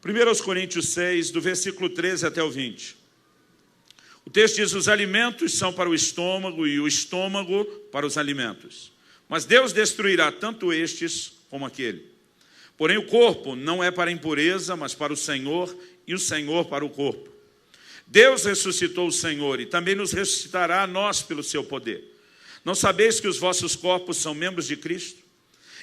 1 Coríntios 6, do versículo 13 até o 20. O texto diz: os alimentos são para o estômago e o estômago para os alimentos. Mas Deus destruirá tanto estes como aquele. Porém o corpo não é para a impureza, mas para o Senhor, e o Senhor para o corpo. Deus ressuscitou o Senhor e também nos ressuscitará a nós pelo seu poder. Não sabeis que os vossos corpos são membros de Cristo?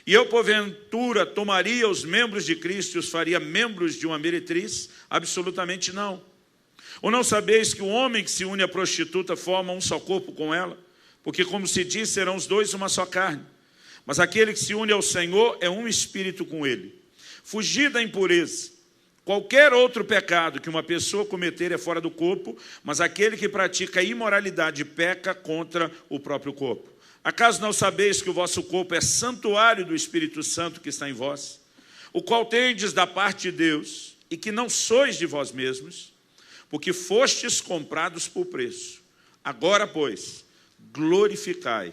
E eu, porventura, tomaria os membros de Cristo e os faria membros de uma meretriz? Absolutamente não. Ou não sabeis que o homem que se une à prostituta forma um só corpo com ela? Porque, como se diz, serão os dois uma só carne. Mas aquele que se une ao Senhor é um espírito com ele. Fugir da impureza. Qualquer outro pecado que uma pessoa cometer é fora do corpo, mas aquele que pratica a imoralidade peca contra o próprio corpo. Acaso não sabeis que o vosso corpo é santuário do Espírito Santo que está em vós, o qual tendes da parte de Deus, e que não sois de vós mesmos, porque fostes comprados por preço. Agora, pois, glorificai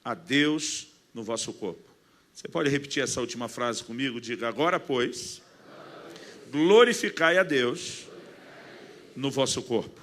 a Deus no vosso corpo. Você pode repetir essa última frase comigo? Diga: agora, pois, glorificai a Deus no vosso corpo.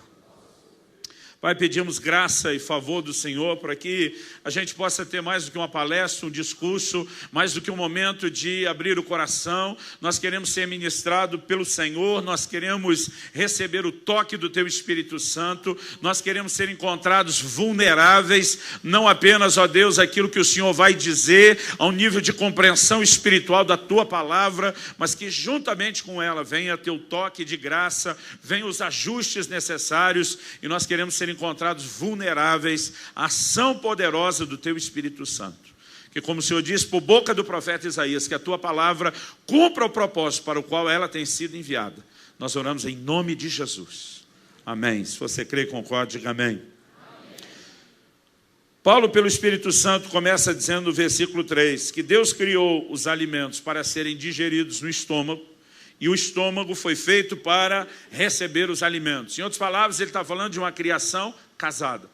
Pai, pedimos graça e favor do Senhor para que a gente possa ter mais do que uma palestra, um discurso, mais do que um momento de abrir o coração. Nós queremos ser ministrados pelo Senhor, nós queremos receber o toque do Teu Espírito Santo, nós queremos ser encontrados vulneráveis, não apenas, ó Deus, aquilo que o Senhor vai dizer, ao nível de compreensão espiritual da Tua Palavra, mas que juntamente com ela venha Teu toque de graça, venha os ajustes necessários, e nós queremos ser encontrados vulneráveis à ação poderosa do Teu Espírito Santo. Que, como o Senhor disse por boca do profeta Isaías, que a Tua palavra cumpra o propósito para o qual ela tem sido enviada. Nós oramos em nome de Jesus. Amém. Se você crê e concorda, diga amém. Amém. Paulo, pelo Espírito Santo, começa dizendo no versículo 3, que Deus criou os alimentos para serem digeridos no estômago, e o estômago foi feito para receber os alimentos. Em outras palavras, ele está falando de uma criação casada.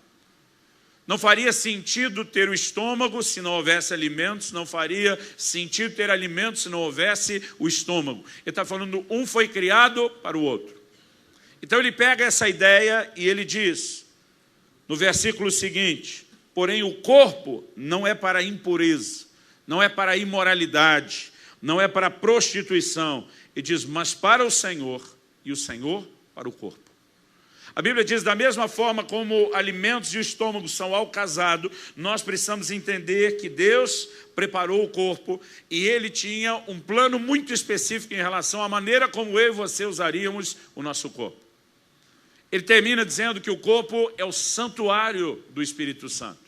Não faria sentido ter o estômago se não houvesse alimentos, não faria sentido ter alimentos se não houvesse o estômago. Ele está falando, um foi criado para o outro. Então ele pega essa ideia e ele diz, no versículo seguinte, porém o corpo não é para a impureza, não é para a imoralidade, não é para a prostituição. E diz, mas para o Senhor, e o Senhor para o corpo. A Bíblia diz, da mesma forma como alimentos e o estômago são ao casado, nós precisamos entender que Deus preparou o corpo e Ele tinha um plano muito específico em relação à maneira como eu e você usaríamos o nosso corpo. Ele termina dizendo que o corpo é o santuário do Espírito Santo.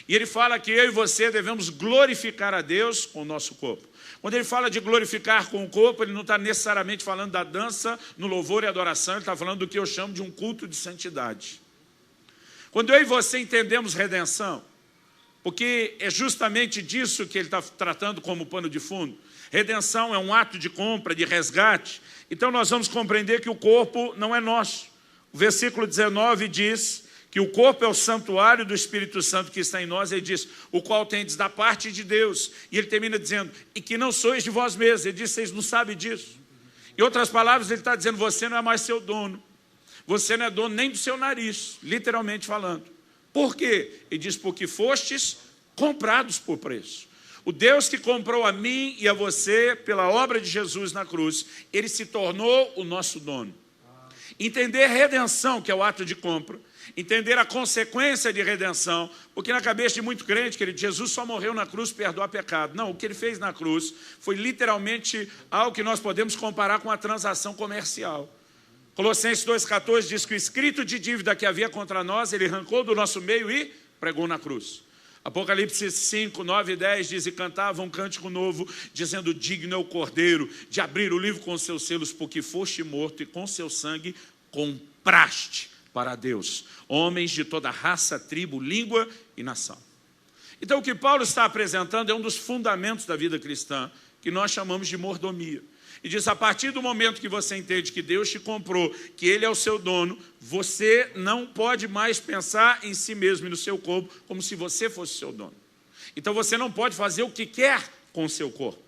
E ele fala que eu e você devemos glorificar a Deus com o nosso corpo. Quando ele fala de glorificar com o corpo, ele não está necessariamente falando da dança, no louvor e adoração, ele está falando do que eu chamo de um culto de santidade. Quando eu e você entendemos redenção, porque é justamente disso que ele está tratando como pano de fundo, redenção é um ato de compra, de resgate, então nós vamos compreender que o corpo não é nosso. O versículo 19 diz que o corpo é o santuário do Espírito Santo que está em nós, ele diz, o qual tendes da parte de Deus. E ele termina dizendo, e que não sois de vós mesmos. Ele diz, vocês não sabem disso. Em outras palavras, ele está dizendo, você não é mais seu dono. Você não é dono nem do seu nariz, literalmente falando. Por quê? Ele diz, porque fostes comprados por preço. O Deus que comprou a mim e a você pela obra de Jesus na cruz, ele se tornou o nosso dono. Entender redenção, que é o ato de compra, entender a consequência de redenção, porque na cabeça de muito crente, querido, Jesus só morreu na cruz para perdoar pecado. Não, o que ele fez na cruz foi literalmente algo que nós podemos comparar com a transação comercial. Colossenses 2,14 diz que o escrito de dívida que havia contra nós, ele arrancou do nosso meio e pregou na cruz. Apocalipse 5, 9 e 10 diz, e cantava um cântico novo, dizendo, digno é o Cordeiro de abrir o livro com os seus selos, porque foste morto e com seu sangue compraste para Deus homens de toda raça, tribo, língua e nação. Então o que Paulo está apresentando é um dos fundamentos da vida cristã, que nós chamamos de mordomia. E diz, a partir do momento que você entende que Deus te comprou, que Ele é o seu dono, você não pode mais pensar em si mesmo e no seu corpo como se você fosse seu dono. Então você não pode fazer o que quer com o seu corpo.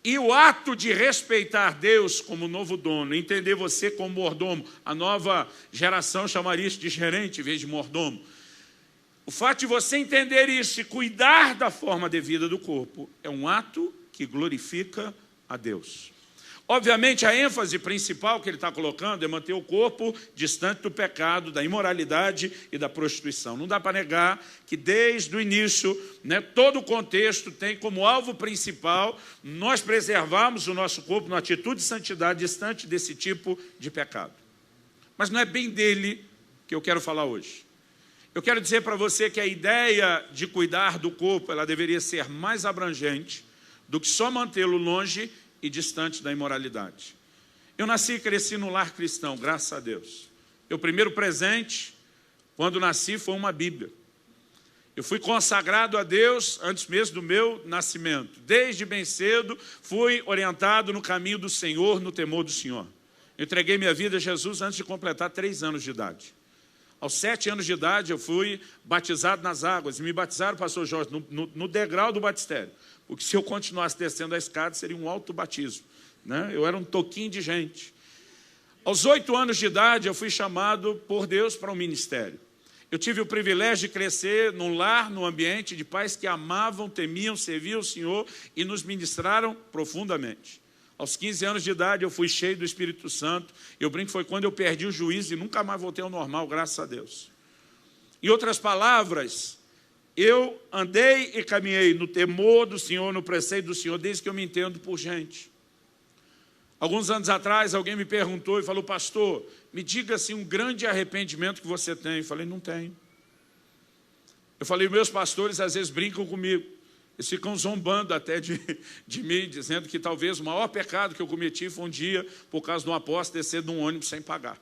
E o ato de respeitar Deus como novo dono, entender você como mordomo, a nova geração chamaria isso de gerente em vez de mordomo. O fato de você entender isso e cuidar da forma devida do corpo é um ato que glorifica a Deus. Obviamente, a ênfase principal que ele está colocando é manter o corpo distante do pecado, da imoralidade e da prostituição. Não dá para negar que desde o início, todo o contexto tem como alvo principal nós preservarmos o nosso corpo numa atitude de santidade distante desse tipo de pecado. Mas não é bem dele que eu quero falar hoje. Eu quero dizer para você que a ideia de cuidar do corpo, ela deveria ser mais abrangente do que só mantê-lo longe e distante da imoralidade. Eu nasci e cresci no lar cristão, graças a Deus. Meu primeiro presente, quando nasci, foi uma Bíblia. Eu fui consagrado a Deus antes mesmo do meu nascimento. Desde bem cedo, fui orientado no caminho do Senhor, no temor do Senhor. Eu entreguei minha vida a Jesus antes de completar 3 anos de idade. Aos 7 anos de idade, eu fui batizado nas águas. E me batizaram, pastor Jorge, no degrau do batistério. Porque se eu continuasse descendo a escada, seria um autobatismo. Eu era um toquinho de gente. Aos 8 anos de idade, eu fui chamado por Deus para um ministério. Eu tive o privilégio de crescer num lar, num ambiente de pais que amavam, temiam, serviam o Senhor e nos ministraram profundamente. Aos 15 anos de idade, eu fui cheio do Espírito Santo. Eu brinco que foi quando eu perdi o juízo e nunca mais voltei ao normal, graças a Deus. Em outras palavras, eu andei e caminhei no temor do Senhor, no preceito do Senhor, desde que eu me entendo por gente. Alguns anos atrás, alguém me perguntou e falou, pastor, me diga assim um grande arrependimento que você tem. Eu falei, não tenho. Eu falei, meus pastores às vezes brincam comigo. Eles ficam zombando até de mim, dizendo que talvez o maior pecado que eu cometi foi um dia, por causa de um apóstolo, descer de um ônibus sem pagar.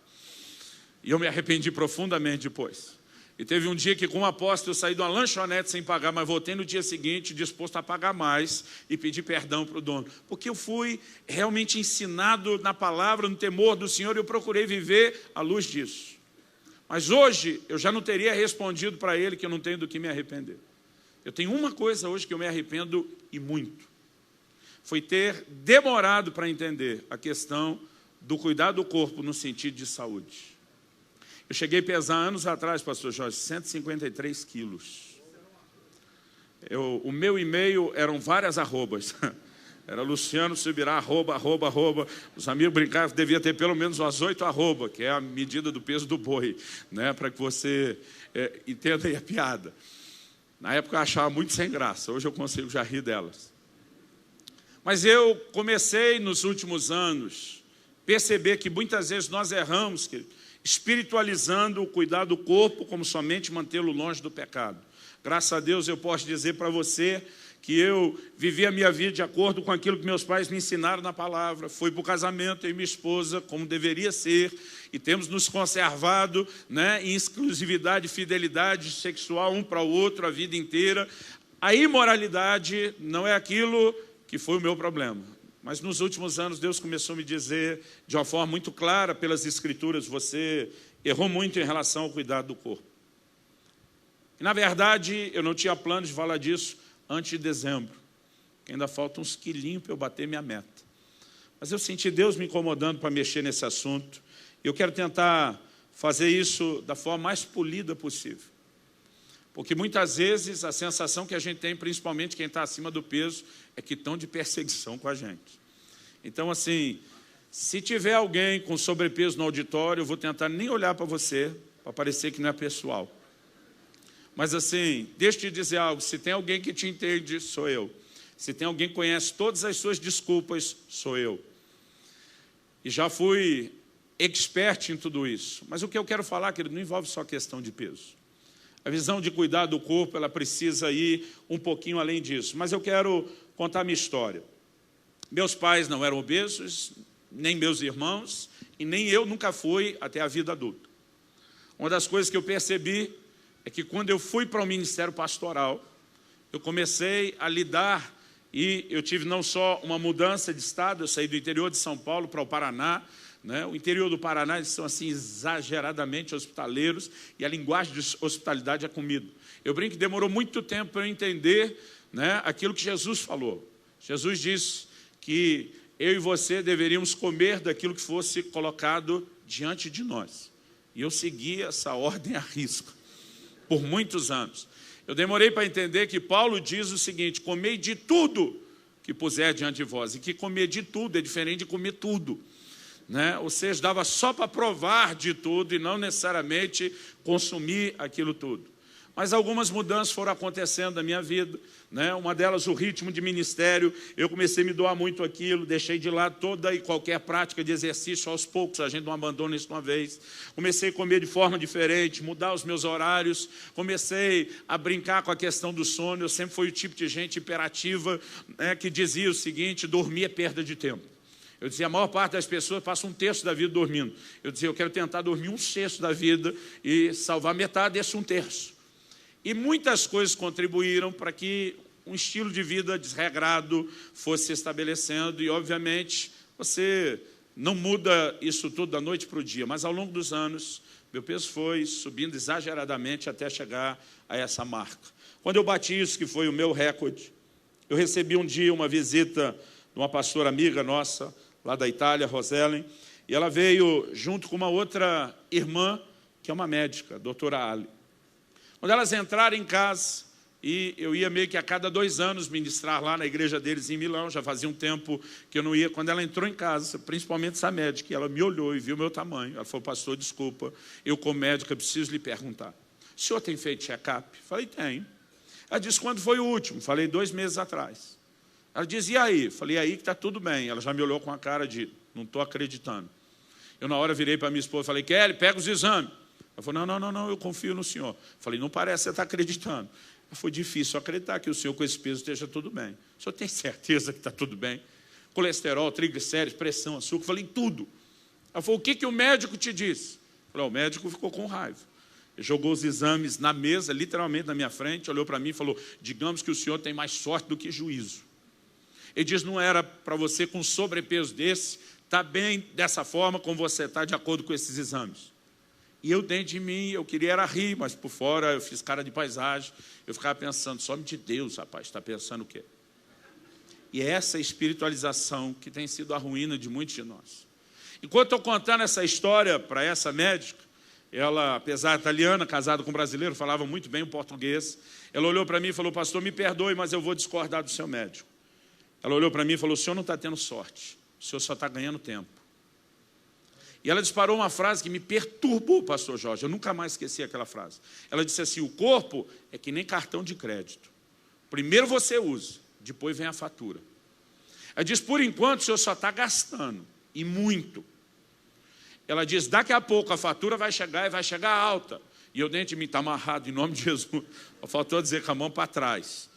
E eu me arrependi profundamente depois. E teve um dia que, com um apóstolo, eu saí de uma lanchonete sem pagar, mas voltei no dia seguinte disposto a pagar mais e pedir perdão para o dono. Porque eu fui realmente ensinado na palavra, no temor do Senhor, e eu procurei viver à luz disso. Mas hoje, eu já não teria respondido para ele que eu não tenho do que me arrepender. Eu tenho uma coisa hoje que eu me arrependo e muito. Foi ter demorado para entender a questão do cuidar do corpo no sentido de saúde. Eu cheguei a pesar anos atrás, pastor Jorge, 153 quilos. O meu e-mail eram várias arrobas. Era Luciano Subirá, arroba. Os amigos brincavam que devia ter pelo menos umas 8 arroba, que é a medida do peso do boi, para que você entenda aí a piada. Na época eu achava muito sem graça, hoje eu consigo já rir delas. Mas eu comecei nos últimos anos a perceber que muitas vezes nós erramos, espiritualizando o cuidar do corpo como somente mantê-lo longe do pecado. Graças a Deus eu posso dizer para você que eu vivi a minha vida de acordo com aquilo que meus pais me ensinaram na palavra. Fui para o casamento, eu e minha esposa, como deveria ser, e temos nos conservado em exclusividade e fidelidade sexual um para o outro a vida inteira. A imoralidade não é aquilo que foi o meu problema. Mas nos últimos anos Deus começou a me dizer de uma forma muito clara pelas Escrituras, você errou muito em relação ao cuidado do corpo. E, na verdade, eu não tinha plano de falar disso antes de dezembro, que ainda faltam uns quilinhos para eu bater minha meta. Mas eu senti Deus me incomodando para mexer nesse assunto. E eu quero tentar fazer isso da forma mais polida possível. Porque muitas vezes a sensação que a gente tem, principalmente quem está acima do peso, é que estão de perseguição com a gente. Então, assim, se tiver alguém com sobrepeso no auditório, eu vou tentar nem olhar para você, para parecer que não é pessoal. Mas assim, deixa eu te dizer algo, se tem alguém que te entende, sou eu. Se tem alguém que conhece todas as suas desculpas, sou eu. E já fui expert em tudo isso. Mas o que eu quero falar, querido, não envolve só questão de peso. A visão de cuidar do corpo, ela precisa ir um pouquinho além disso. Mas eu quero contar a minha história. Meus pais não eram obesos, nem meus irmãos, e nem eu nunca fui até a vida adulta. Uma das coisas que eu percebi é que quando eu fui para o ministério pastoral, eu comecei a lidar, e eu tive não só uma mudança de estado, eu saí do interior de São Paulo para o Paraná, O interior do Paraná, eles são assim exageradamente hospitaleiros, e a linguagem de hospitalidade é comida. Eu brinco que demorou muito tempo para eu entender aquilo que Jesus falou. Jesus disse que eu e você deveríamos comer daquilo que fosse colocado diante de nós. E eu segui essa ordem à risca por muitos anos. Eu demorei para entender que Paulo diz o seguinte: comei de tudo que puser diante de vós. E que comer de tudo é diferente de comer tudo, né? Ou seja, dava só para provar de tudo e não necessariamente consumir aquilo tudo. Mas algumas mudanças foram acontecendo na minha vida, né? Uma delas, o ritmo de ministério. Eu comecei a me doar muito aquilo, deixei de lado toda e qualquer prática de exercício aos poucos, a gente não abandona isso de uma vez. Comecei a comer de forma diferente, mudar os meus horários, comecei a brincar com a questão do sono. Eu sempre fui o tipo de gente hiperativa, né, que dizia o seguinte: dormir é perda de tempo. Eu dizia, a maior parte das pessoas passa 1/3 da vida dormindo. Eu dizia, eu quero tentar dormir 1/6 da vida e salvar metade desse 1/3. E muitas coisas contribuíram para que um estilo de vida desregrado fosse se estabelecendo. E, obviamente, você não muda isso tudo da noite para o dia. Mas, ao longo dos anos, meu peso foi subindo exageradamente até chegar a essa marca. Quando eu bati isso, que foi o meu recorde, eu recebi um dia uma visita de uma pastora amiga nossa, lá da Itália, Rosellen, e ela veio junto com uma outra irmã, que é uma médica, a doutora Ali. Quando elas entraram em casa, e eu ia meio que a cada 2 anos ministrar lá na igreja deles em Milão, já fazia um tempo que eu não ia. Quando ela entrou em casa, principalmente essa médica, ela me olhou e viu o meu tamanho. Ela falou, pastor, desculpa, eu como médica preciso lhe perguntar, o senhor tem feito check-up? Falei, tenho. Ela disse, quando foi o último? Falei, 2 meses atrás. Ela disse, e aí? Falei, aí que está tudo bem. Ela já me olhou com a cara de, não estou acreditando. Eu na hora virei para minha esposa e falei, Kelly, pega os exames. Ela falou, não, eu confio no senhor. Falei, não parece que você está acreditando. Foi difícil acreditar que o senhor com esse peso esteja tudo bem. O senhor tem certeza que está tudo bem? Colesterol, triglicéridos, pressão, açúcar, falei tudo. Ela falou, o que o médico te disse? Falei, o médico ficou com raiva. Ele jogou os exames na mesa, literalmente na minha frente, olhou para mim e falou, digamos que o senhor tem mais sorte do que juízo. Ele diz, não era para você com sobrepeso desse, está bem dessa forma como você está de acordo com esses exames. E eu dentro de mim, eu queria era rir, mas por fora eu fiz cara de paisagem. Eu ficava pensando, só de Deus, rapaz, está pensando o quê? E é essa espiritualização que tem sido a ruína de muitos de nós. Enquanto eu estou contando essa história para essa médica, ela, apesar de italiana, casada com um brasileiro, falava muito bem o português. Ela olhou para mim e falou, pastor, me perdoe, mas eu vou discordar do seu médico. Ela olhou para mim e falou, o senhor não está tendo sorte, o senhor só está ganhando tempo. E ela disparou uma frase que me perturbou, pastor Jorge. Eu nunca mais esqueci aquela frase. Ela disse assim, o corpo é que nem cartão de crédito. Primeiro você usa, depois vem a fatura. Ela diz, por enquanto o senhor só está gastando, e muito. Ela diz, daqui a pouco a fatura vai chegar e vai chegar alta. E eu dentro de mim, está amarrado, em nome de Jesus. Faltou dizer com a mão para trás.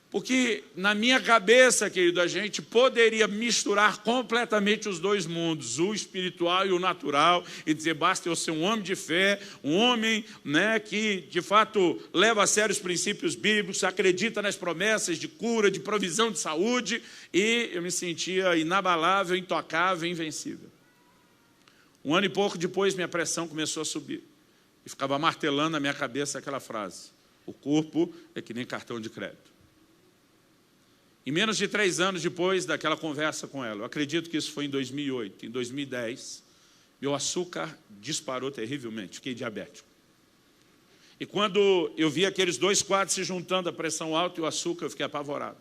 Porque na minha cabeça, querido, a gente poderia misturar completamente os dois mundos, o espiritual e o natural, e dizer, basta eu ser um homem de fé, um homem, né, que de fato leva a sério os princípios bíblicos, acredita nas promessas de cura, de provisão de saúde, e eu me sentia inabalável, intocável, invencível. 1 ano e pouco depois, minha pressão começou a subir. E ficava martelando na minha cabeça aquela frase, o corpo é que nem cartão de crédito. Em menos de 3 anos depois daquela conversa com ela, eu acredito que isso foi em 2008, em 2010, meu açúcar disparou terrivelmente, fiquei diabético. E quando eu vi aqueles 2 quadros se juntando, a pressão alta e o açúcar, eu fiquei apavorado.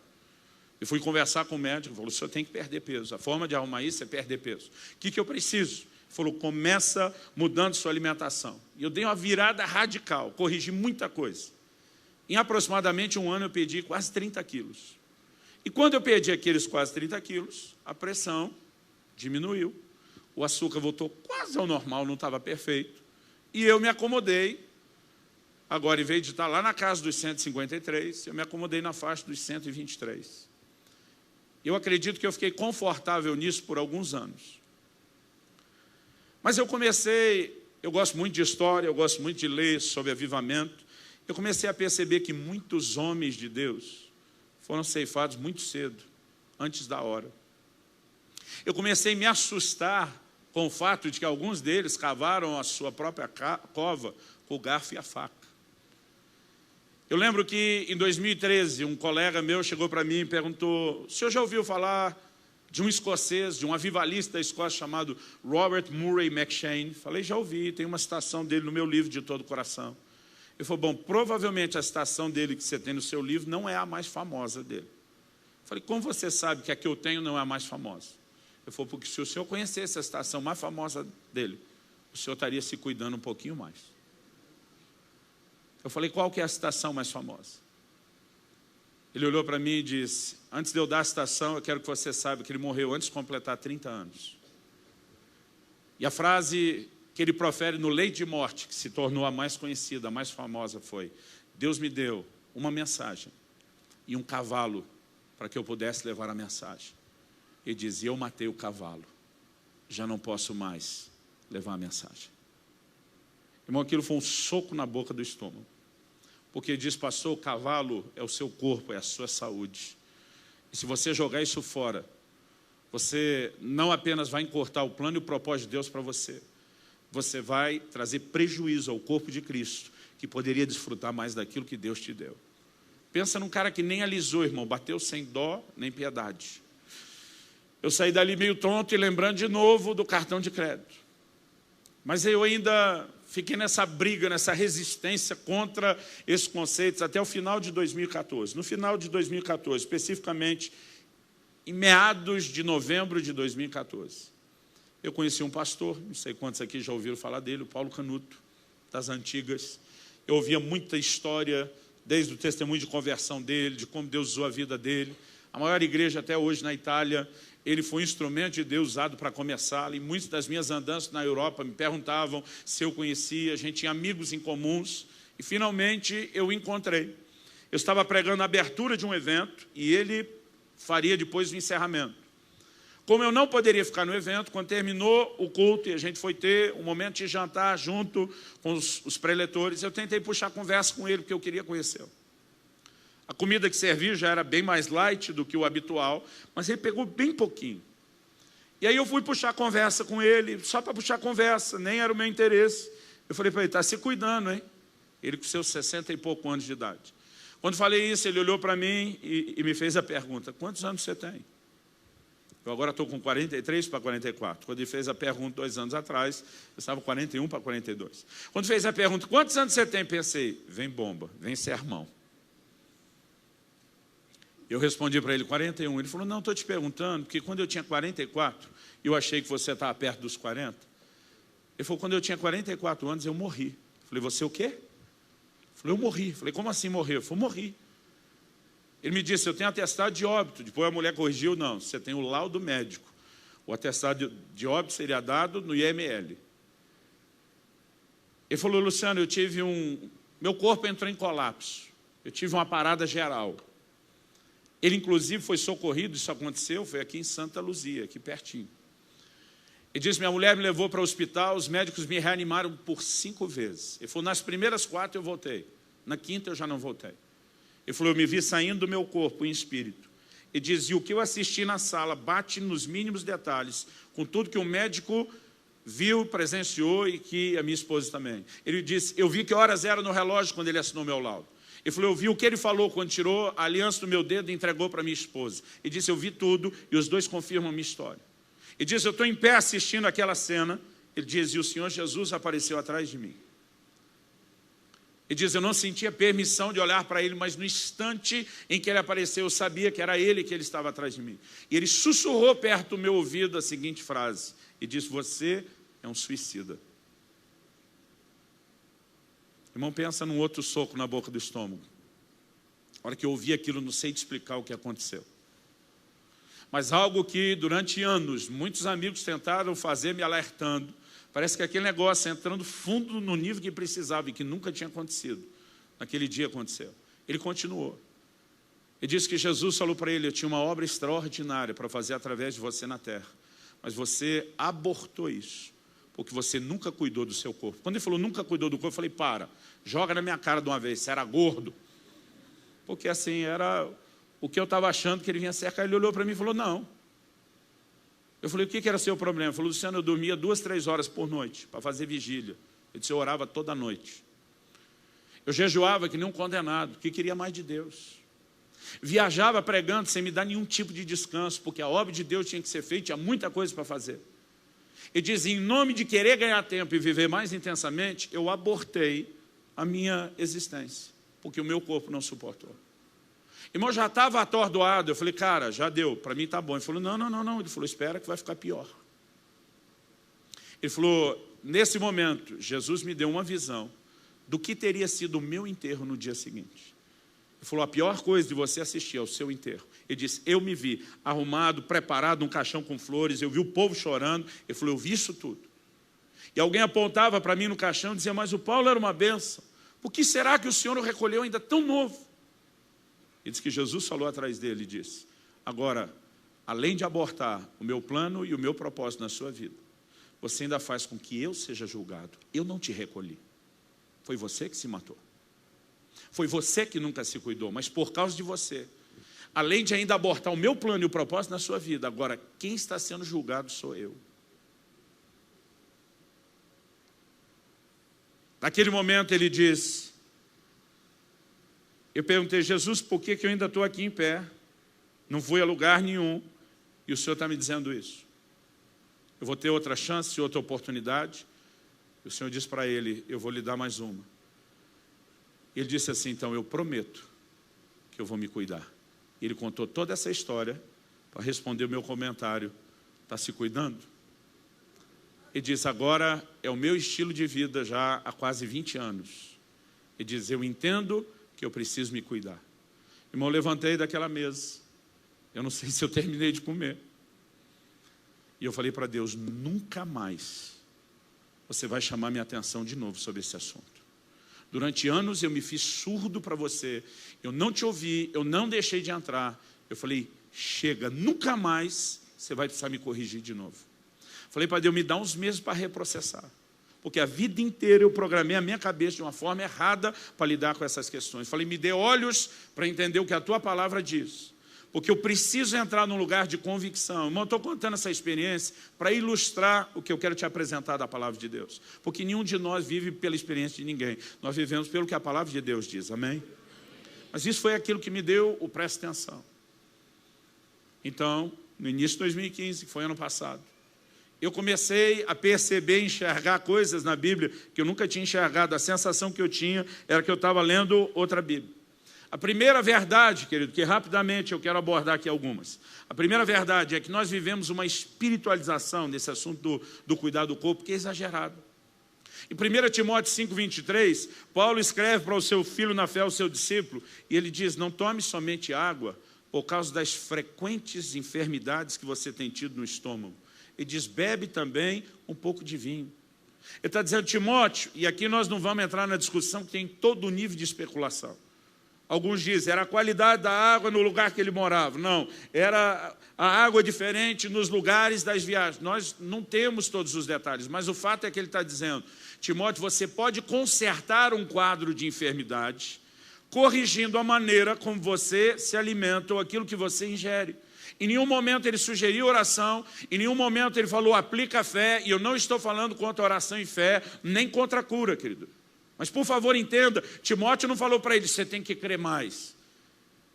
Eu fui conversar com o médico, ele falou, o senhor tem que perder peso, a forma de arrumar isso é perder peso. O que eu preciso? Ele falou, começa mudando sua alimentação. E eu dei uma virada radical, corrigi muita coisa. Em aproximadamente 1 ano eu perdi quase 30 quilos. E quando eu perdi aqueles quase 30 quilos, a pressão diminuiu, o açúcar voltou quase ao normal, não estava perfeito, e eu me acomodei. Agora, em vez de estar lá na casa dos 153, eu me acomodei na faixa dos 123. Eu acredito que eu fiquei confortável nisso por alguns anos. Mas eu gosto muito de história, eu gosto muito de ler sobre avivamento, eu comecei a perceber que muitos homens de Deus foram ceifados muito cedo, antes da hora. Eu comecei a me assustar com o fato de que alguns deles cavaram a sua própria cova com o garfo e a faca. Eu lembro que em 2013, um colega meu chegou para mim e perguntou: o senhor já ouviu falar de um escocês, de um avivalista da Escócia chamado Robert Murray McCheyne? Falei: já ouvi, tem uma citação dele no meu livro De Todo o Coração. Ele falou: bom, provavelmente a citação dele que você tem no seu livro não é a mais famosa dele. Falei: como você sabe que a que eu tenho não é a mais famosa? Ele falou: porque se o senhor conhecesse a citação mais famosa dele, o senhor estaria se cuidando um pouquinho mais. Eu falei: qual que é a citação mais famosa? Ele olhou para mim e disse: antes de eu dar a citação, eu quero que você saiba que ele morreu antes de completar 30 anos. E a frase que ele profere no leito de morte, que se tornou a mais conhecida, a mais famosa, foi: Deus me deu uma mensagem e um cavalo para que eu pudesse levar a mensagem. Ele diz: eu matei o cavalo, já não posso mais levar a mensagem. Irmão, aquilo foi um soco na boca do estômago. Porque diz: pastor, o cavalo é o seu corpo, é a sua saúde. E se você jogar isso fora, você não apenas vai encurtar o plano e o propósito de Deus para você, você vai trazer prejuízo ao corpo de Cristo, que poderia desfrutar mais daquilo que Deus te deu. Pensa num cara que nem alisou, irmão, bateu sem dó nem piedade. Eu saí dali meio tonto e lembrando de novo do cartão de crédito. Mas eu ainda fiquei nessa briga, nessa resistência contra esses conceitos até o final de 2014. No final de 2014, especificamente em meados de novembro de 2014, eu conheci um pastor, não sei quantos aqui já ouviram falar dele, o Paulo Canuto, das antigas. Eu ouvia muita história, desde o testemunho de conversão dele, de como Deus usou a vida dele. A maior igreja até hoje na Itália, ele foi um instrumento de Deus usado para começá-la. E muitas das minhas andanças na Europa me perguntavam se eu conhecia, a gente tinha amigos em comuns. E finalmente eu o encontrei. Eu estava pregando a abertura de um evento e ele faria depois o encerramento. Como eu não poderia ficar no evento, quando terminou o culto e a gente foi ter um momento de jantar junto com os preletores, eu tentei puxar conversa com ele, porque eu queria conhecê-lo. A comida que serviu já era bem mais light do que o habitual, mas ele pegou bem pouquinho. E aí eu fui puxar conversa com ele, só para puxar conversa, nem era o meu interesse. Eu falei para ele: está se cuidando, hein? Ele com seus 60 e poucos anos de idade. Quando falei isso, ele olhou para mim e me fez a pergunta: quantos anos você tem? Eu agora estou com 43 para 44. Quando ele fez a pergunta 2 anos atrás, eu estava 41 para 42. Quando fez a pergunta: quantos anos você tem? Pensei: vem bomba, vem sermão. Eu respondi para ele: 41. Ele falou: não, estou te perguntando, porque quando eu tinha 44, eu achei que você estava perto dos 40. Ele falou: quando eu tinha 44 anos, eu morri. Eu falei: você o quê? Ele falou: eu morri. Eu falei: como assim morreu? Eu falei: morri. Ele me disse: eu tenho atestado de óbito. Depois a mulher corrigiu: não, você tem o laudo médico. O atestado de óbito seria dado no IML. Ele falou: Luciano, eu tive meu corpo entrou em colapso. Eu tive uma parada geral. Ele, inclusive, foi socorrido, isso aconteceu, foi aqui em Santa Luzia, aqui pertinho. Ele disse: minha mulher me levou para o hospital, os médicos me reanimaram por 5 vezes. Ele falou: nas primeiras 4 eu voltei, na 5ª eu já não voltei. Ele falou: eu me vi saindo do meu corpo em espírito. Ele diz: e o que eu assisti na sala bate nos mínimos detalhes, com tudo que o médico viu, presenciou e que a minha esposa também. Ele disse: eu vi que horas eram no relógio quando ele assinou meu laudo. Ele falou: eu vi o que ele falou quando tirou a aliança do meu dedo e entregou para minha esposa. Ele disse: eu vi tudo e os dois confirmam a minha história. Ele disse: eu estou em pé assistindo aquela cena. Ele diz: e o Senhor Jesus apareceu atrás de mim. Ele diz: eu não sentia permissão de olhar para ele, mas no instante em que ele apareceu, eu sabia que era ele que ele estava atrás de mim. E ele sussurrou perto do meu ouvido a seguinte frase. Ele disse: você é um suicida. Irmão, pensa num outro soco na boca do estômago. A hora que eu ouvi aquilo, não sei te explicar o que aconteceu. Mas algo que durante anos muitos amigos tentaram fazer me alertando. Parece que aquele negócio entrando fundo no nível que precisava e que nunca tinha acontecido. Naquele dia aconteceu. Ele continuou. Ele disse que Jesus falou para ele: eu tinha uma obra extraordinária para fazer através de você na terra. Mas você abortou isso, porque você nunca cuidou do seu corpo. Quando ele falou nunca cuidou do corpo, eu falei: para, joga na minha cara de uma vez, você era gordo. Porque assim, era o que eu estava achando que ele vinha cercar. Ele olhou para mim e falou: não. Eu falei: o que era seu problema? Ele falou: Luciano, eu dormia 2, 3 horas por noite para fazer vigília. Ele disse: eu orava toda noite. Eu jejuava que nem um condenado, que queria mais de Deus. Viajava pregando sem me dar nenhum tipo de descanso, porque a obra de Deus tinha que ser feita, tinha muita coisa para fazer. E dizia, em nome de querer ganhar tempo e viver mais intensamente, eu abortei a minha existência, porque o meu corpo não suportou. Irmão, já estava atordoado, eu falei, cara, já deu, para mim está bom. Ele falou, não. Ele falou, espera que vai ficar pior. Ele falou, nesse momento, Jesus me deu uma visão do que teria sido o meu enterro no dia seguinte. Ele falou, a pior coisa de você assistir ao seu enterro. Ele disse, eu me vi arrumado, preparado, um caixão com flores, eu vi o povo chorando. Ele falou, eu vi isso tudo. E alguém apontava para mim no caixão e dizia, mas o Paulo era uma bênção. Por que será que o Senhor o recolheu ainda tão novo? Ele disse que Jesus falou atrás dele e disse, agora, além de abortar o meu plano e o meu propósito na sua vida, você ainda faz com que eu seja julgado. Eu não te recolhi. Foi você que se matou. Foi você que nunca se cuidou, mas por causa de você, além de ainda abortar o meu plano e o propósito na sua vida, agora quem está sendo julgado sou eu. Naquele momento ele diz, eu perguntei, Jesus, por que eu ainda estou aqui em pé? Não fui a lugar nenhum e o Senhor está me dizendo isso. Eu vou ter outra chance, outra oportunidade. E o Senhor disse para ele, eu vou lhe dar mais uma. Ele disse assim, então eu prometo que eu vou me cuidar. Ele contou toda essa história para responder o meu comentário. Está se cuidando? Ele disse, agora é o meu estilo de vida já há quase 20 anos. Ele diz, eu entendo que eu preciso me cuidar. Irmão, eu levantei daquela mesa. Eu não sei se eu terminei de comer. E eu falei para Deus, nunca mais você vai chamar minha atenção de novo sobre esse assunto. Durante anos eu me fiz surdo para você, eu não te ouvi, eu não deixei de entrar. Eu falei, chega, nunca mais você vai precisar me corrigir de novo. Falei para Deus, me dá uns meses para reprocessar. Porque a vida inteira eu programei a minha cabeça de uma forma errada para lidar com essas questões. Falei, me dê olhos para entender o que a tua palavra diz. Porque eu preciso entrar num lugar de convicção. Irmão, estou contando essa experiência para ilustrar o que eu quero te apresentar da palavra de Deus. Porque nenhum de nós vive pela experiência de ninguém. Nós vivemos pelo que a palavra de Deus diz, amém? Mas isso foi aquilo que me deu o presta atenção. Então, no início de 2015, que foi ano passado, eu comecei a perceber, enxergar coisas na Bíblia que eu nunca tinha enxergado. A sensação que eu tinha era que eu estava lendo outra Bíblia. A primeira verdade, querido, que rapidamente eu quero abordar aqui algumas. A primeira verdade é que nós vivemos uma espiritualização nesse assunto do cuidar do corpo, que é exagerado. Em 1 Timóteo 5,23, Paulo escreve para o seu filho na fé, o seu discípulo, e ele diz, não tome somente água por causa das frequentes enfermidades que você tem tido no estômago. Ele diz, bebe também um pouco de vinho. Ele está dizendo, Timóteo, e aqui nós não vamos entrar na discussão que tem todo o nível de especulação. Alguns dizem, era a qualidade da água no lugar que ele morava. Não, era a água diferente nos lugares das viagens. Nós não temos todos os detalhes, mas o fato é que ele está dizendo, Timóteo, você pode consertar um quadro de enfermidade, corrigindo a maneira como você se alimenta ou aquilo que você ingere. Em nenhum momento ele sugeriu oração, em nenhum momento ele falou, aplica a fé, e eu não estou falando contra oração e fé, nem contra a cura, querido. Mas, por favor, entenda, Timóteo não falou para ele, você tem que crer mais.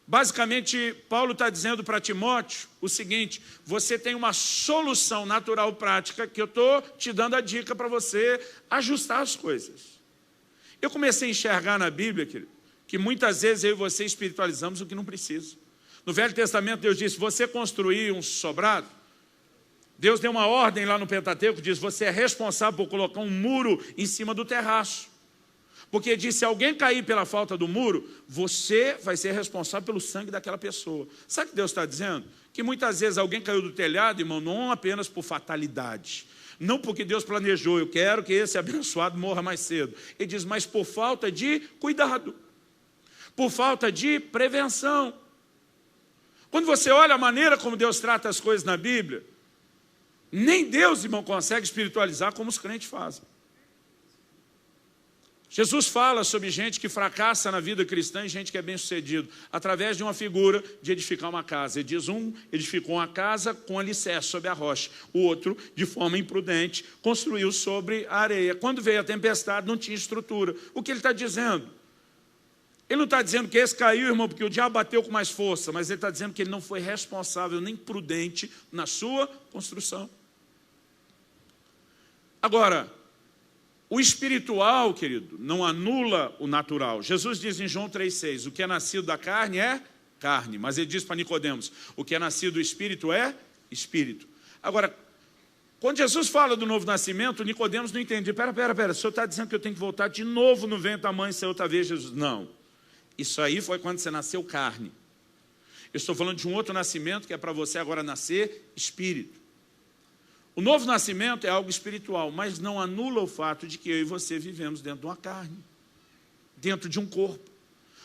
Basicamente, Paulo está dizendo para Timóteo o seguinte, você tem uma solução natural prática que eu estou te dando a dica para você ajustar as coisas. Eu comecei a enxergar na Bíblia, querido, que muitas vezes eu e você espiritualizamos o que não precisa. No Velho Testamento, Deus disse, você construir um sobrado, Deus deu uma ordem lá no Pentateuco, diz, você é responsável por colocar um muro em cima do terraço. Porque diz, se alguém cair pela falta do muro, você vai ser responsável pelo sangue daquela pessoa. Sabe o que Deus está dizendo? Que muitas vezes alguém caiu do telhado, irmão, não apenas por fatalidade. Não porque Deus planejou, eu quero que esse abençoado morra mais cedo. Ele diz, mas por falta de cuidado. Por falta de prevenção. Quando você olha a maneira como Deus trata as coisas na Bíblia, nem Deus, irmão, consegue espiritualizar como os crentes fazem. Jesus fala sobre gente que fracassa na vida cristã e gente que é bem-sucedido, através de uma figura de edificar uma casa. Ele diz, um edificou uma casa com alicerce sobre a rocha, o outro, de forma imprudente, construiu sobre a areia. Quando veio a tempestade, não tinha estrutura. O que ele está dizendo? Ele não está dizendo que esse caiu, irmão, porque o diabo bateu com mais força, mas ele está dizendo que ele não foi responsável nem prudente na sua construção. Agora, o espiritual, querido, não anula o natural. Jesus diz em João 3,6, o que é nascido da carne é carne. Mas ele diz para Nicodemos, o que é nascido do espírito é espírito. Agora, quando Jesus fala do novo nascimento, Nicodemos não entende. Pera, o senhor está dizendo que eu tenho que voltar de novo no ventre da mãe ser outra vez Jesus? Não. Isso aí foi quando você nasceu carne. Eu estou falando de um outro nascimento que é para você agora nascer espírito. O novo nascimento é algo espiritual, mas não anula o fato de que eu e você vivemos dentro de uma carne, dentro de um corpo.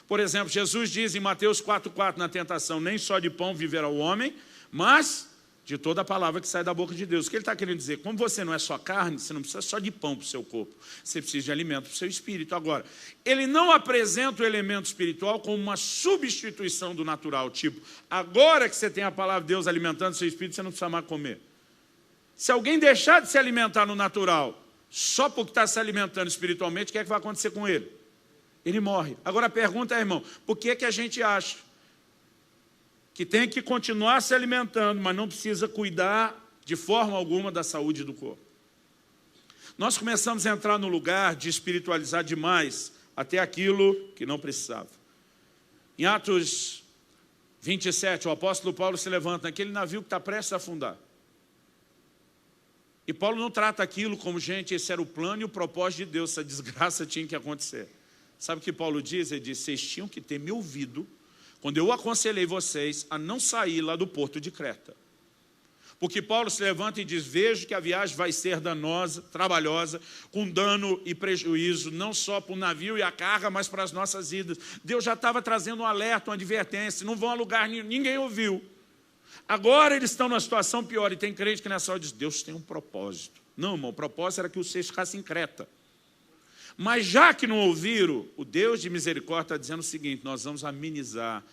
Por exemplo, Jesus diz em Mateus 4,4 na tentação, nem só de pão viverá o homem, mas de toda a palavra que sai da boca de Deus. O que ele está querendo dizer? Como você não é só carne, você não precisa só de pão para o seu corpo, você precisa de alimento para o seu espírito. Agora, ele não apresenta o elemento espiritual como uma substituição do natural, tipo, agora que você tem a palavra de Deus alimentando o seu espírito, você não precisa mais comer. Se alguém deixar de se alimentar no natural, só porque está se alimentando espiritualmente, o que é que vai acontecer com ele? Ele morre. Agora a pergunta é, irmão, por que a gente acha que tem que continuar se alimentando, mas não precisa cuidar de forma alguma da saúde do corpo? Nós começamos a entrar no lugar de espiritualizar demais até aquilo que não precisava. Em Atos 27, o apóstolo Paulo se levanta naquele navio que está prestes a afundar. E Paulo não trata aquilo como, gente, esse era o plano e o propósito de Deus, essa desgraça tinha que acontecer. Sabe o que Paulo diz? Ele diz, vocês tinham que ter me ouvido quando eu aconselhei vocês a não sair lá do porto de Creta. Porque Paulo se levanta e diz, vejo que a viagem vai ser danosa, trabalhosa, com dano e prejuízo, não só para o navio e a carga, mas para as nossas vidas. Deus já estava trazendo um alerta, uma advertência, não vão a lugar nenhum, ninguém ouviu. Agora eles estão numa situação pior, e tem crente que nessa hora diz, Deus tem um propósito. Não, irmão, o propósito era que vocês ficassem em Creta. Mas já que não ouviram, o Deus de misericórdia está dizendo o seguinte, nós vamos amenizar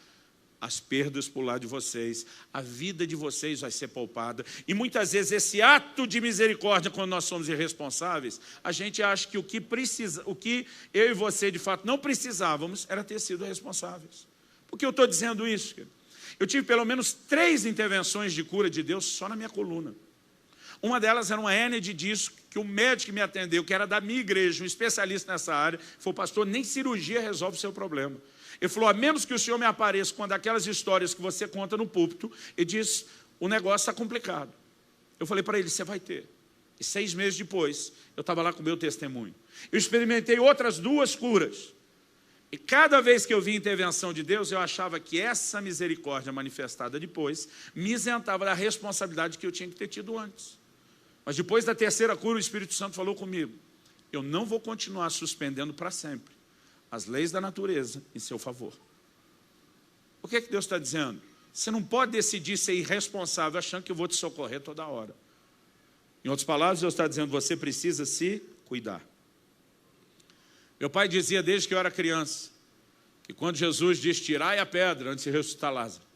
as perdas por lado de vocês, a vida de vocês vai ser poupada. E muitas vezes esse ato de misericórdia, quando nós somos irresponsáveis, a gente acha que o que eu e você de fato não precisávamos era ter sido responsáveis. Por que eu estou dizendo isso, querido? Eu tive pelo menos 3 intervenções de cura de Deus só na minha coluna. Uma delas era uma hérnia de disco, que o médico que me atendeu, que era da minha igreja, um especialista nessa área, falou, pastor, nem cirurgia resolve o seu problema. Ele falou, a menos que o senhor me apareça com aquelas histórias que você conta no púlpito, ele diz, o negócio está complicado. Eu falei para ele, você vai ter. E 6 meses depois, eu estava lá com o meu testemunho. Eu experimentei outras 2 curas. E cada vez que eu vi intervenção de Deus, eu achava que essa misericórdia manifestada depois me isentava da responsabilidade que eu tinha que ter tido antes. Mas depois da 3ª cura, o Espírito Santo falou comigo, eu não vou continuar suspendendo para sempre as leis da natureza em seu favor. O que é que Deus está dizendo? Você não pode decidir ser irresponsável achando que eu vou te socorrer toda hora. Em outras palavras, Deus está dizendo, você precisa se cuidar. Meu pai dizia desde que eu era criança, que quando Jesus diz, tirai a pedra antes de ressuscitar Lázaro,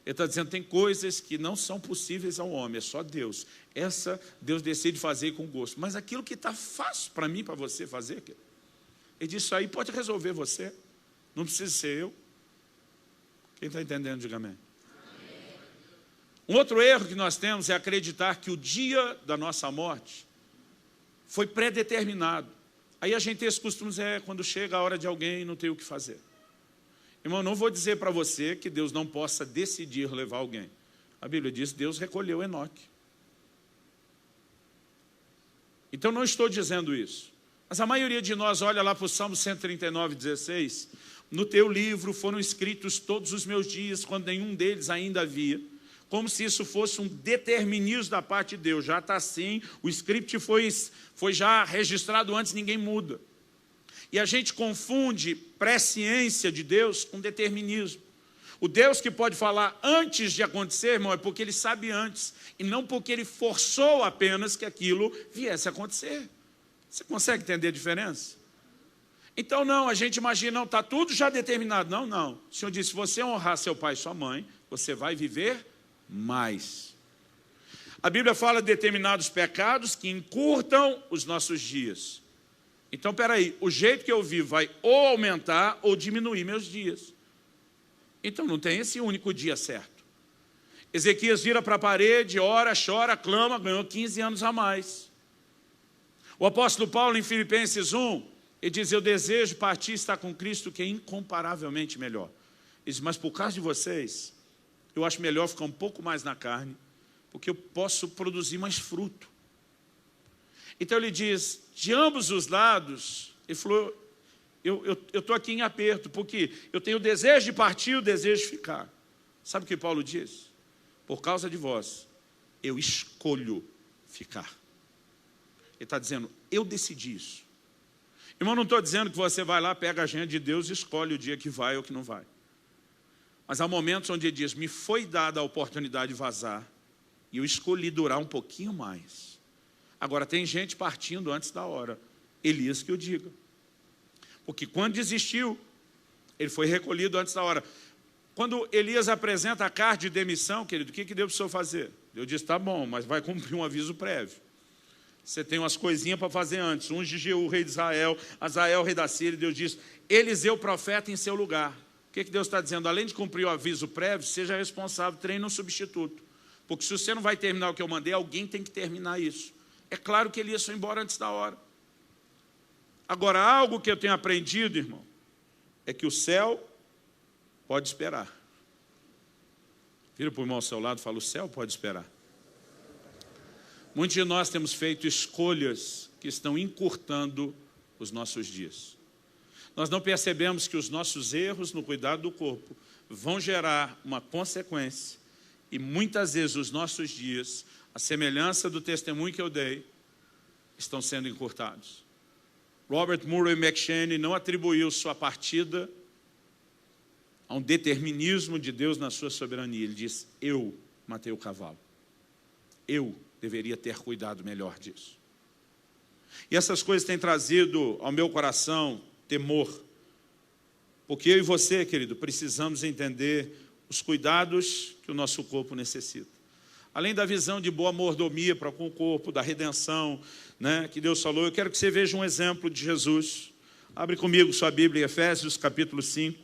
ele está dizendo, tem coisas que não são possíveis ao homem, é só Deus. Essa Deus decide fazer com gosto. Mas aquilo que está fácil para mim, para você fazer, ele diz, isso aí pode resolver você, não precisa ser eu. Quem está entendendo, diga amém. Um outro erro que nós temos é acreditar que o dia da nossa morte foi pré-determinado. Aí a gente tem esse costume, quando chega a hora de alguém, não tem o que fazer. Irmão, não vou dizer para você que Deus não possa decidir levar alguém. A Bíblia diz que Deus recolheu Enoque. Então não estou dizendo isso. Mas a maioria de nós olha lá para o Salmo 139, 16. No teu livro foram escritos todos os meus dias, quando nenhum deles ainda havia. Como se isso fosse um determinismo da parte de Deus. Já está assim, o script foi já registrado antes, ninguém muda. E a gente confunde presciência de Deus com determinismo. O Deus que pode falar antes de acontecer, irmão, é porque Ele sabe antes. E não porque Ele forçou apenas que aquilo viesse a acontecer. Você consegue entender a diferença? Então não, a gente imagina, não, está tudo já determinado. Não, não. O Senhor disse, se você honrar seu pai e sua mãe, você vai viver mais. A Bíblia fala de determinados pecados que encurtam os nossos dias. Então, peraí, o jeito que eu vivo vai ou aumentar ou diminuir meus dias. Então, não tem esse único dia certo. Ezequias vira para a parede, ora, chora, clama, ganhou 15 anos a mais. O apóstolo Paulo, em Filipenses 1, ele diz, eu desejo partir e estar com Cristo, que é incomparavelmente melhor. Ele diz, mas por causa de vocês, eu acho melhor ficar um pouco mais na carne, porque eu posso produzir mais fruto. Então ele diz, de ambos os lados, ele falou, eu estou aqui em aperto, porque eu tenho o desejo de partir e o desejo de ficar. Sabe o que Paulo diz? Por causa de vós, eu escolho ficar. Ele está dizendo, eu decidi isso. Irmão, não estou dizendo que você vai lá, pega a agenda de Deus e escolhe o dia que vai ou que não vai. Mas há momentos onde ele diz, me foi dada a oportunidade de vazar, e eu escolhi durar um pouquinho mais. Agora, tem gente partindo antes da hora. Elias que eu diga. Porque quando desistiu, ele foi recolhido antes da hora. Quando Elias apresenta a carta de demissão, querido, o que Deus precisou fazer? Deus disse, tá bom, mas vai cumprir um aviso prévio. Você tem umas coisinhas para fazer antes. Unge Jeú, rei de Israel, Azael, rei da Síria. Deus diz, Eliseu, profeta, em seu lugar. O que Deus está dizendo? Além de cumprir o aviso prévio, seja responsável, treine um substituto. Porque se você não vai terminar o que eu mandei, alguém tem que terminar isso. É claro que Elias foi embora antes da hora. Agora, algo que eu tenho aprendido, irmão, é que o céu pode esperar. Vira para o irmão ao seu lado e fala, o céu pode esperar. Muitos de nós temos feito escolhas que estão encurtando os nossos dias. Nós não percebemos que os nossos erros no cuidado do corpo vão gerar uma consequência. E muitas vezes os nossos dias, a semelhança do testemunho que eu dei, estão sendo encurtados. Robert Murray McCheyne não atribuiu sua partida a um determinismo de Deus na sua soberania. Ele diz, eu matei o cavalo. Eu deveria ter cuidado melhor disso. E essas coisas têm trazido ao meu coração temor. Porque eu e você, querido, precisamos entender os cuidados que o nosso corpo necessita. Além da visão de boa mordomia para com o corpo, da redenção, né, que Deus falou, eu quero que você veja um exemplo de Jesus. Abre comigo sua Bíblia em Efésios, capítulo 5.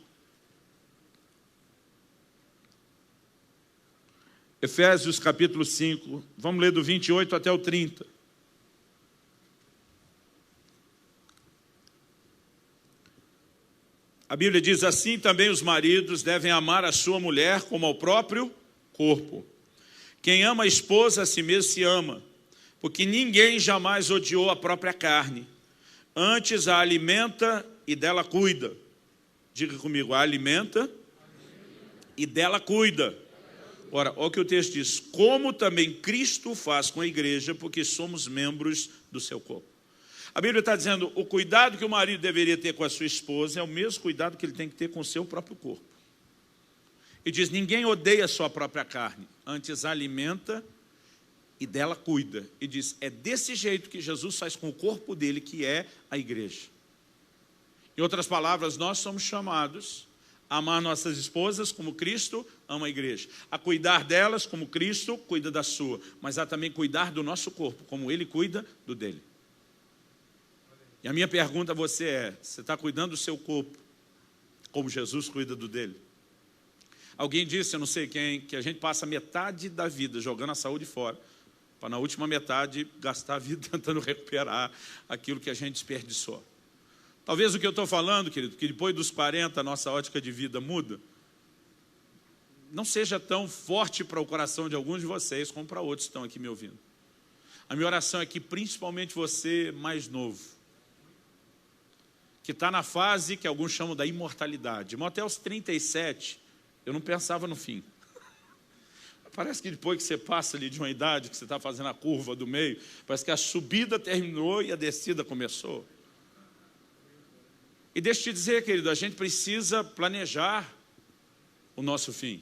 Efésios, capítulo 5. Vamos ler do 28 até o 30. A Bíblia diz assim, também os maridos devem amar a sua mulher como ao próprio corpo. Quem ama a esposa, a si mesmo se ama, porque ninguém jamais odiou a própria carne. Antes a alimenta e dela cuida. Diga comigo, a alimenta e dela cuida. Ora, olha o que o texto diz, como também Cristo faz com a igreja, porque somos membros do seu corpo. A Bíblia está dizendo, o cuidado que o marido deveria ter com a sua esposa é o mesmo cuidado que ele tem que ter com o seu próprio corpo. E diz, ninguém odeia a sua própria carne, antes alimenta e dela cuida. E diz, é desse jeito que Jesus faz com o corpo dele, que é a igreja. Em outras palavras, nós somos chamados a amar nossas esposas como Cristo ama a igreja, a cuidar delas como Cristo cuida da sua, mas a também cuidar do nosso corpo, como Ele cuida do dele. E a minha pergunta a você é, você está cuidando do seu corpo como Jesus cuida do dele? Alguém disse, eu não sei quem, que a gente passa metade da vida jogando a saúde fora, para na última metade gastar a vida tentando recuperar aquilo que a gente desperdiçou. Talvez o que eu estou falando, querido, que depois dos 40 a nossa ótica de vida muda, não seja tão forte para o coração de alguns de vocês como para outros que estão aqui me ouvindo. A minha oração é que principalmente você mais novo, que está na fase que alguns chamam da imortalidade. Até os 37, eu não pensava no fim. Parece que depois que você passa ali de uma idade, que você está fazendo a curva do meio, parece que a subida terminou e a descida começou. E deixa eu te dizer, querido, a gente precisa planejar o nosso fim.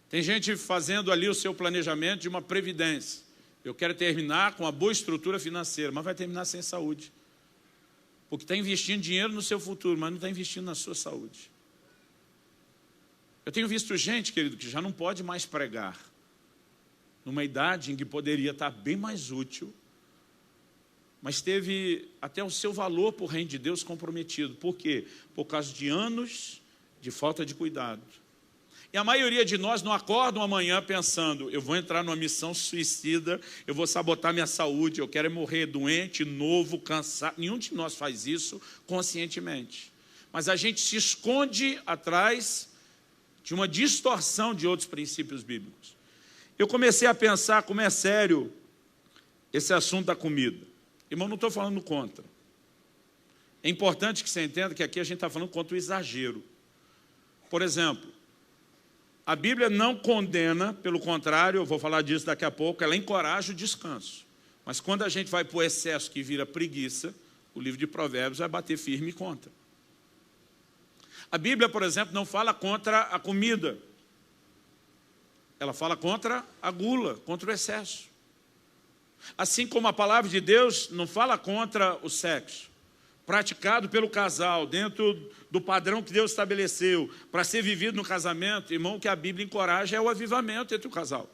Tem gente fazendo ali o seu planejamento de uma previdência. Eu quero terminar com uma boa estrutura financeira, mas vai terminar sem saúde. Porque está investindo dinheiro no seu futuro, mas não está investindo na sua saúde. Eu tenho visto gente, querido, que já não pode mais pregar, numa idade em que poderia estar bem mais útil, mas teve até o seu valor para o reino de Deus comprometido. Por quê? Por causa de anos de falta de cuidado. E a maioria de nós não acordam amanhã pensando, eu vou entrar numa missão suicida, eu vou sabotar minha saúde, eu quero morrer doente, novo, cansado. Nenhum de nós faz isso conscientemente. Mas a gente se esconde atrás de uma distorção de outros princípios bíblicos. Eu comecei a pensar como é sério esse assunto da comida. Irmão, não estou falando contra. É importante que você entenda que aqui a gente está falando contra o exagero. Por exemplo, a Bíblia não condena, pelo contrário, eu vou falar disso daqui a pouco, ela encoraja o descanso. Mas quando a gente vai para o excesso que vira preguiça, o livro de Provérbios vai bater firme contra. A Bíblia, por exemplo, não fala contra a comida. Ela fala contra a gula, contra o excesso. Assim como a palavra de Deus não fala contra o sexo praticado pelo casal, dentro do padrão que Deus estabeleceu, para ser vivido no casamento, irmão, o que a Bíblia encoraja é o avivamento entre o casal.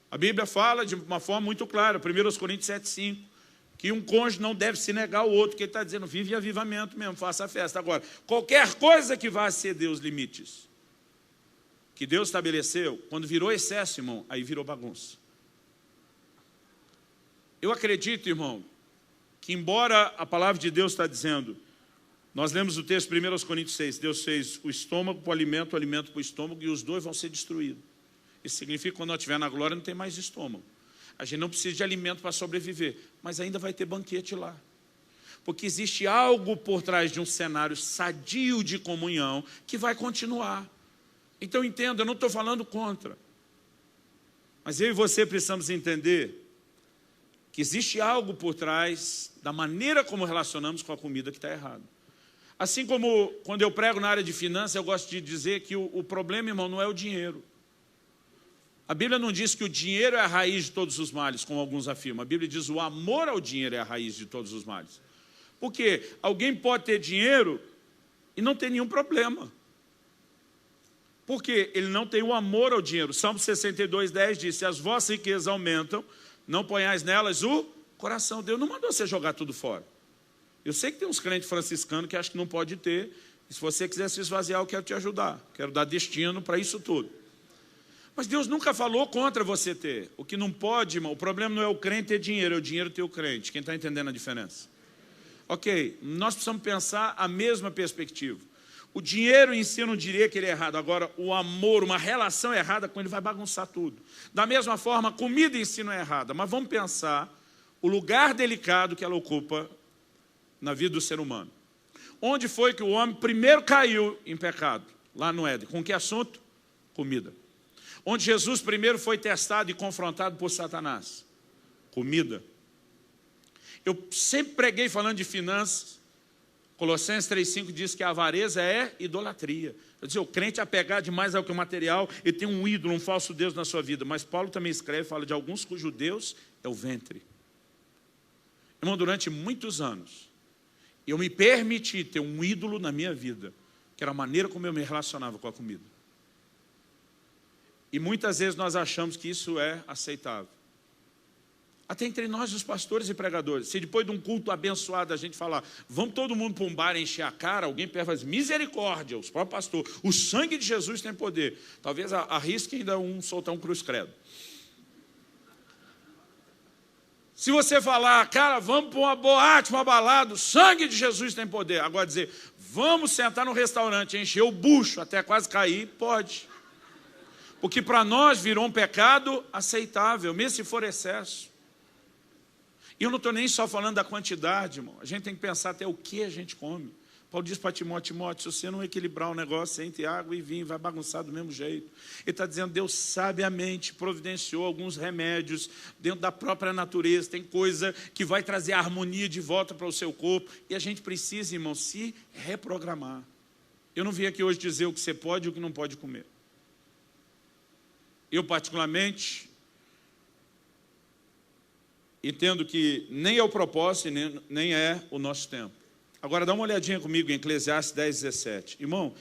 A Bíblia fala de uma forma muito clara, 1 Coríntios 7,5, que um cônjuge não deve se negar ao outro, que ele está dizendo, vive em avivamento mesmo, faça a festa. Agora, qualquer coisa que vá exceder os limites que Deus estabeleceu, quando virou excesso, irmão, aí virou bagunça. Eu acredito, irmão, que embora a palavra de Deus está dizendo, nós lemos o texto 1 Coríntios 6, Deus fez o estômago para o alimento para o estômago, e os dois vão ser destruídos. Isso significa que quando nós estiver na glória não tem mais estômago. A gente não precisa de alimento para sobreviver, mas ainda vai ter banquete lá. Porque existe algo por trás de um cenário sadio de comunhão que vai continuar. Então entenda, eu não estou falando contra. Mas eu e você precisamos entender que existe algo por trás da maneira como relacionamos com a comida que está errado. Assim como quando eu prego na área de finanças, eu gosto de dizer que o problema, irmão, não é o dinheiro. A Bíblia não diz que o dinheiro é a raiz de todos os males, como alguns afirmam. A Bíblia diz que o amor ao dinheiro é a raiz de todos os males. Porque alguém pode ter dinheiro e não ter nenhum problema. Porque ele não tem o amor ao dinheiro. Salmo 62:10 diz, se as vossas riquezas aumentam, não ponhais nelas o coração. Deus não mandou você jogar tudo fora. Eu sei que tem uns crentes franciscanos que acham que não pode ter. E se você quiser se esvaziar, eu quero te ajudar. Quero dar destino para isso tudo. Mas Deus nunca falou contra você ter. O que não pode, irmão, o problema não é o crente ter dinheiro, é o dinheiro ter o crente. Quem está entendendo a diferença? Ok, nós precisamos pensar a mesma perspectiva. O dinheiro em si eu não diria que ele é errado. Agora, o amor, uma relação errada com ele vai bagunçar tudo. Da mesma forma, a comida em si não é errada. Mas vamos pensar o lugar delicado que ela ocupa na vida do ser humano. Onde foi que o homem primeiro caiu em pecado? Lá no Éden. Com que assunto? Comida. Onde Jesus primeiro foi testado e confrontado por Satanás? Comida. Eu sempre preguei falando de finanças. Colossenses 3,5 diz que a avareza é idolatria. Quer dizer, o crente é apegado demais ao que o material, ele tem um ídolo, um falso Deus na sua vida. Mas Paulo também escreve, fala de alguns cujo Deus é o ventre. Irmão, durante muitos anos, eu me permiti ter um ídolo na minha vida, que era a maneira como eu me relacionava com a comida. E muitas vezes nós achamos que isso é aceitável. Até entre nós, os pastores e pregadores. Se depois de um culto abençoado a gente falar, vamos todo mundo para um bar encher a cara, alguém pega assim, misericórdia, os próprios pastores, o sangue de Jesus tem poder. Talvez arrisque ainda soltar um cruz credo. Se você falar, cara, vamos para uma boate, uma balada, o sangue de Jesus tem poder. Agora dizer, vamos sentar no restaurante, encher o bucho até quase cair, pode. Porque para nós virou um pecado aceitável, mesmo se for excesso. E eu não estou nem só falando da quantidade, irmão. A gente tem que pensar até o que a gente come. Paulo diz para Timóteo, se você não equilibrar o negócio entre água e vinho, vai bagunçar do mesmo jeito. Ele está dizendo, Deus sabiamente providenciou alguns remédios dentro da própria natureza. Tem coisa que vai trazer a harmonia de volta para o seu corpo. E a gente precisa, irmão, se reprogramar. Eu não vim aqui hoje dizer o que você pode e o que não pode comer. Eu, particularmente, entendo que nem é o propósito e nem é o nosso tempo. Agora dá uma olhadinha comigo em Eclesiastes 10:17. Irmão,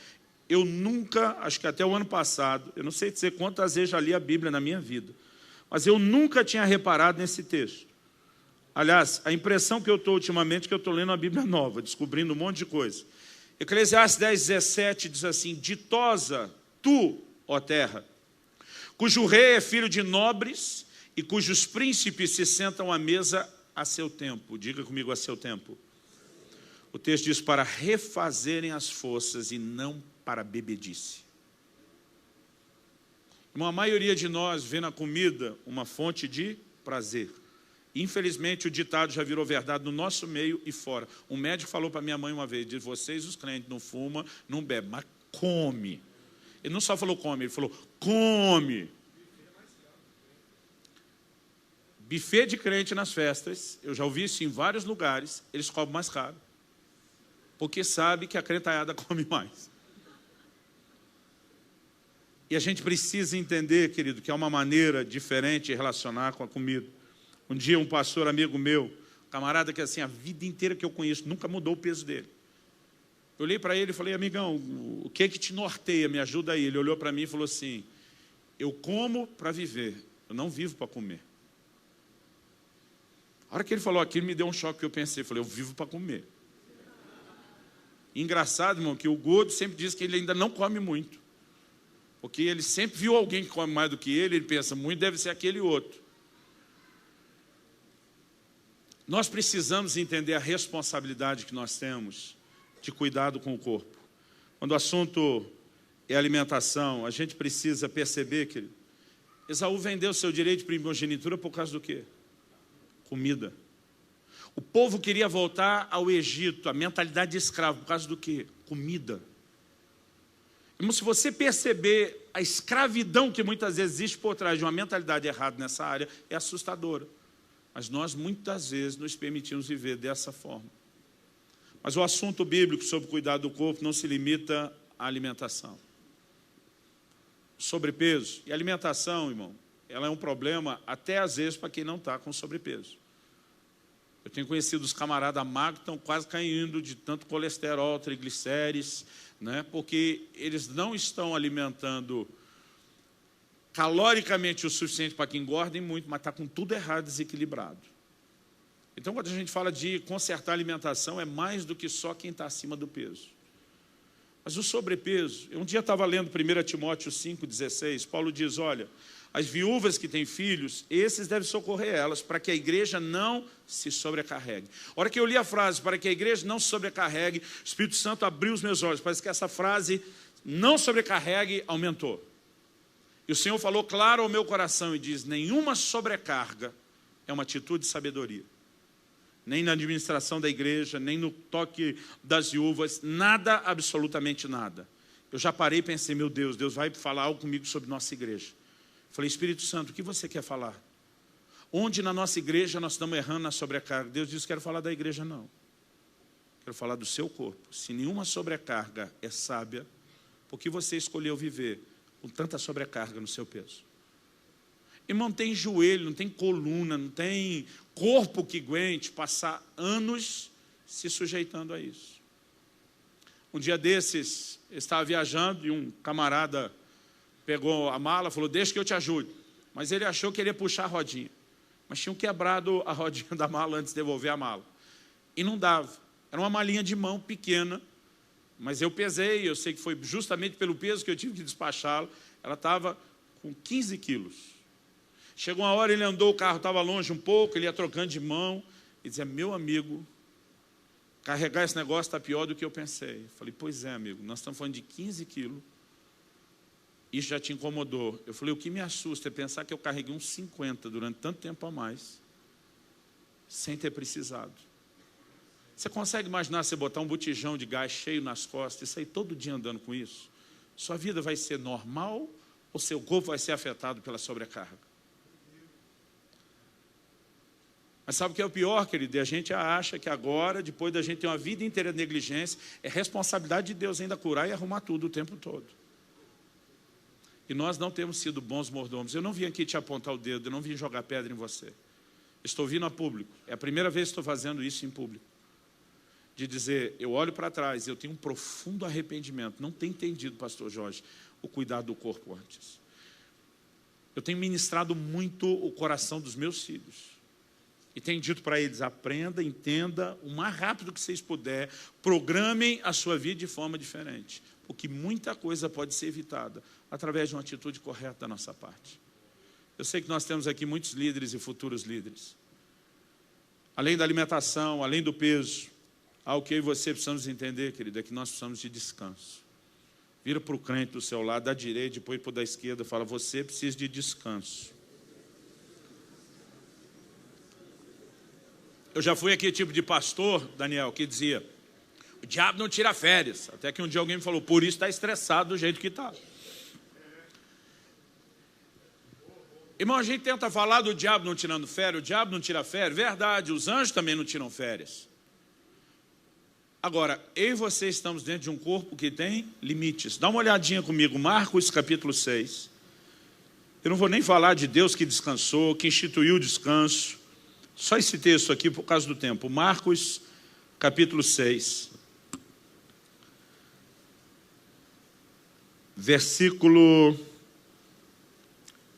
eu nunca, acho que até o ano passado, eu não sei dizer quantas vezes já li a Bíblia na minha vida, mas eu nunca tinha reparado nesse texto. Aliás, a impressão que eu estou ultimamente é que eu estou lendo a Bíblia nova, descobrindo um monte de coisa. Eclesiastes 10:17 diz assim: ditosa tu, ó terra, cujo rei é filho de nobres e cujos príncipes se sentam à mesa a seu tempo. Diga comigo, a seu tempo. O texto diz: para refazerem as forças e não para bebedice. A maioria de nós vê na comida uma fonte de prazer. Infelizmente, o ditado já virou verdade no nosso meio e fora. Um médico falou para minha mãe uma vez, diz: vocês, os crentes, não fumam, não bebem, mas come. Ele não só falou come, ele falou come. Buffet de crente nas festas, eu já ouvi isso em vários lugares, eles cobram mais caro. Porque sabe que a crentalhada come mais. E a gente precisa entender, querido, que é uma maneira diferente de relacionar com a comida. Um dia um pastor amigo meu, camarada que assim, a vida inteira que eu conheço, nunca mudou o peso dele. Eu olhei para ele e falei: amigão, o que é que te norteia? Me ajuda aí. Ele olhou para mim e falou assim: eu como para viver, eu não vivo para comer. A hora que ele falou aquilo, me deu um choque, que eu pensei, falei: eu vivo para comer. Engraçado, irmão, que o gordo sempre diz que ele ainda não come muito. Porque ele sempre viu alguém que come mais do que ele pensa, muito deve ser aquele outro. Nós precisamos entender a responsabilidade que nós temos de cuidado com o corpo. Quando o assunto é alimentação, a gente precisa perceber, querido, Esaú vendeu o seu direito de primogenitura por causa do quê? Comida. O povo queria voltar ao Egito, a mentalidade de escravo, por causa do quê? Comida. Irmão, se você perceber a escravidão que muitas vezes existe por trás de uma mentalidade errada nessa área, é assustadora. Mas nós muitas vezes nos permitimos viver dessa forma. Mas o assunto bíblico sobre cuidar do corpo não se limita à alimentação. Sobrepeso e alimentação, irmão, ela é um problema até às vezes para quem não está com sobrepeso. Eu tenho conhecido os camaradas magros que estão quase caindo de tanto colesterol, triglicérides, né? Porque eles não estão alimentando caloricamente o suficiente para que engordem muito, mas está com tudo errado, desequilibrado. Então, quando a gente fala de consertar a alimentação, é mais do que só quem está acima do peso. Mas o sobrepeso, eu um dia estava lendo 1 Timóteo 5,16, Paulo diz: olha, as viúvas que têm filhos, esses devem socorrer elas, para que a igreja não se sobrecarregue. A hora que eu li a frase, para que a igreja não se sobrecarregue, o Espírito Santo abriu os meus olhos, parece que essa frase, não sobrecarregue, aumentou. E o Senhor falou claro ao meu coração e diz: nenhuma sobrecarga é uma atitude de sabedoria. Nem na administração da igreja, nem no toque das viúvas, nada, absolutamente nada. Eu já parei e pensei: meu Deus, Deus vai falar algo comigo sobre nossa igreja. Falei: Espírito Santo, o que você quer falar? Onde na nossa igreja nós estamos errando na sobrecarga? Deus disse: quero falar da igreja não. Quero falar do seu corpo. Se nenhuma sobrecarga é sábia, por que você escolheu viver com tanta sobrecarga no seu peso? Irmão, não tem joelho, não tem coluna, não tem corpo que aguente passar anos se sujeitando a isso. Um dia desses, eu estava viajando e um camarada pegou a mala, falou: deixa que eu te ajude. Mas ele achou que ele ia puxar a rodinha. Mas tinham quebrado a rodinha da mala antes de devolver a mala. E não dava. Era uma malinha de mão pequena. Mas eu pesei, eu sei que foi justamente pelo peso que eu tive que despachá-la. Ela estava com 15 quilos. Chegou uma hora, ele andou, o carro estava longe um pouco, ele ia trocando de mão. E dizia: meu amigo, carregar esse negócio está pior do que eu pensei. Falei: pois é, amigo, nós estamos falando de 15 quilos. Isso já te incomodou. Eu falei: o que me assusta é pensar que eu carreguei uns 50 durante tanto tempo a mais, sem ter precisado. Você consegue imaginar você botar um botijão de gás cheio nas costas e sair todo dia andando com isso? Sua vida vai ser normal ou seu corpo vai ser afetado pela sobrecarga? Mas sabe o que é o pior, querido? A gente acha que agora, depois da gente ter uma vida inteira de negligência, é responsabilidade de Deus ainda curar e arrumar tudo o tempo todo. E nós não temos sido bons mordomos. Eu não vim aqui te apontar o dedo, eu não vim jogar pedra em você. Estou vindo a público. É a primeira vez que estou fazendo isso em público. De dizer: eu olho para trás, eu tenho um profundo arrependimento. Não tenho entendido, pastor Jorge, o cuidado do corpo antes. Eu tenho ministrado muito o coração dos meus filhos. E tenho dito para eles, aprenda, entenda, o mais rápido que vocês puderem, programem a sua vida de forma diferente, porque muita coisa pode ser evitada através de uma atitude correta da nossa parte. Eu sei que nós temos aqui muitos líderes e futuros líderes. Além da alimentação, além do peso, algo que eu e você precisamos entender, querido, é que nós precisamos de descanso. Vira para o crente do seu lado, da direita, depois para o da esquerda, fala, você precisa de descanso. Eu já fui aquele tipo de pastor, Daniel, que dizia, o diabo não tira férias. Até que um dia alguém me falou, por isso está estressado do jeito que está. Irmão, a gente tenta falar do diabo não tirando férias, o diabo não tira férias, verdade, os anjos também não tiram férias. Agora, eu e você estamos dentro de um corpo que tem limites. Dá uma olhadinha comigo, Marcos capítulo 6. Eu não vou nem falar de Deus que descansou, que instituiu o descanso. Só esse texto aqui por causa do tempo. Marcos capítulo 6. Versículo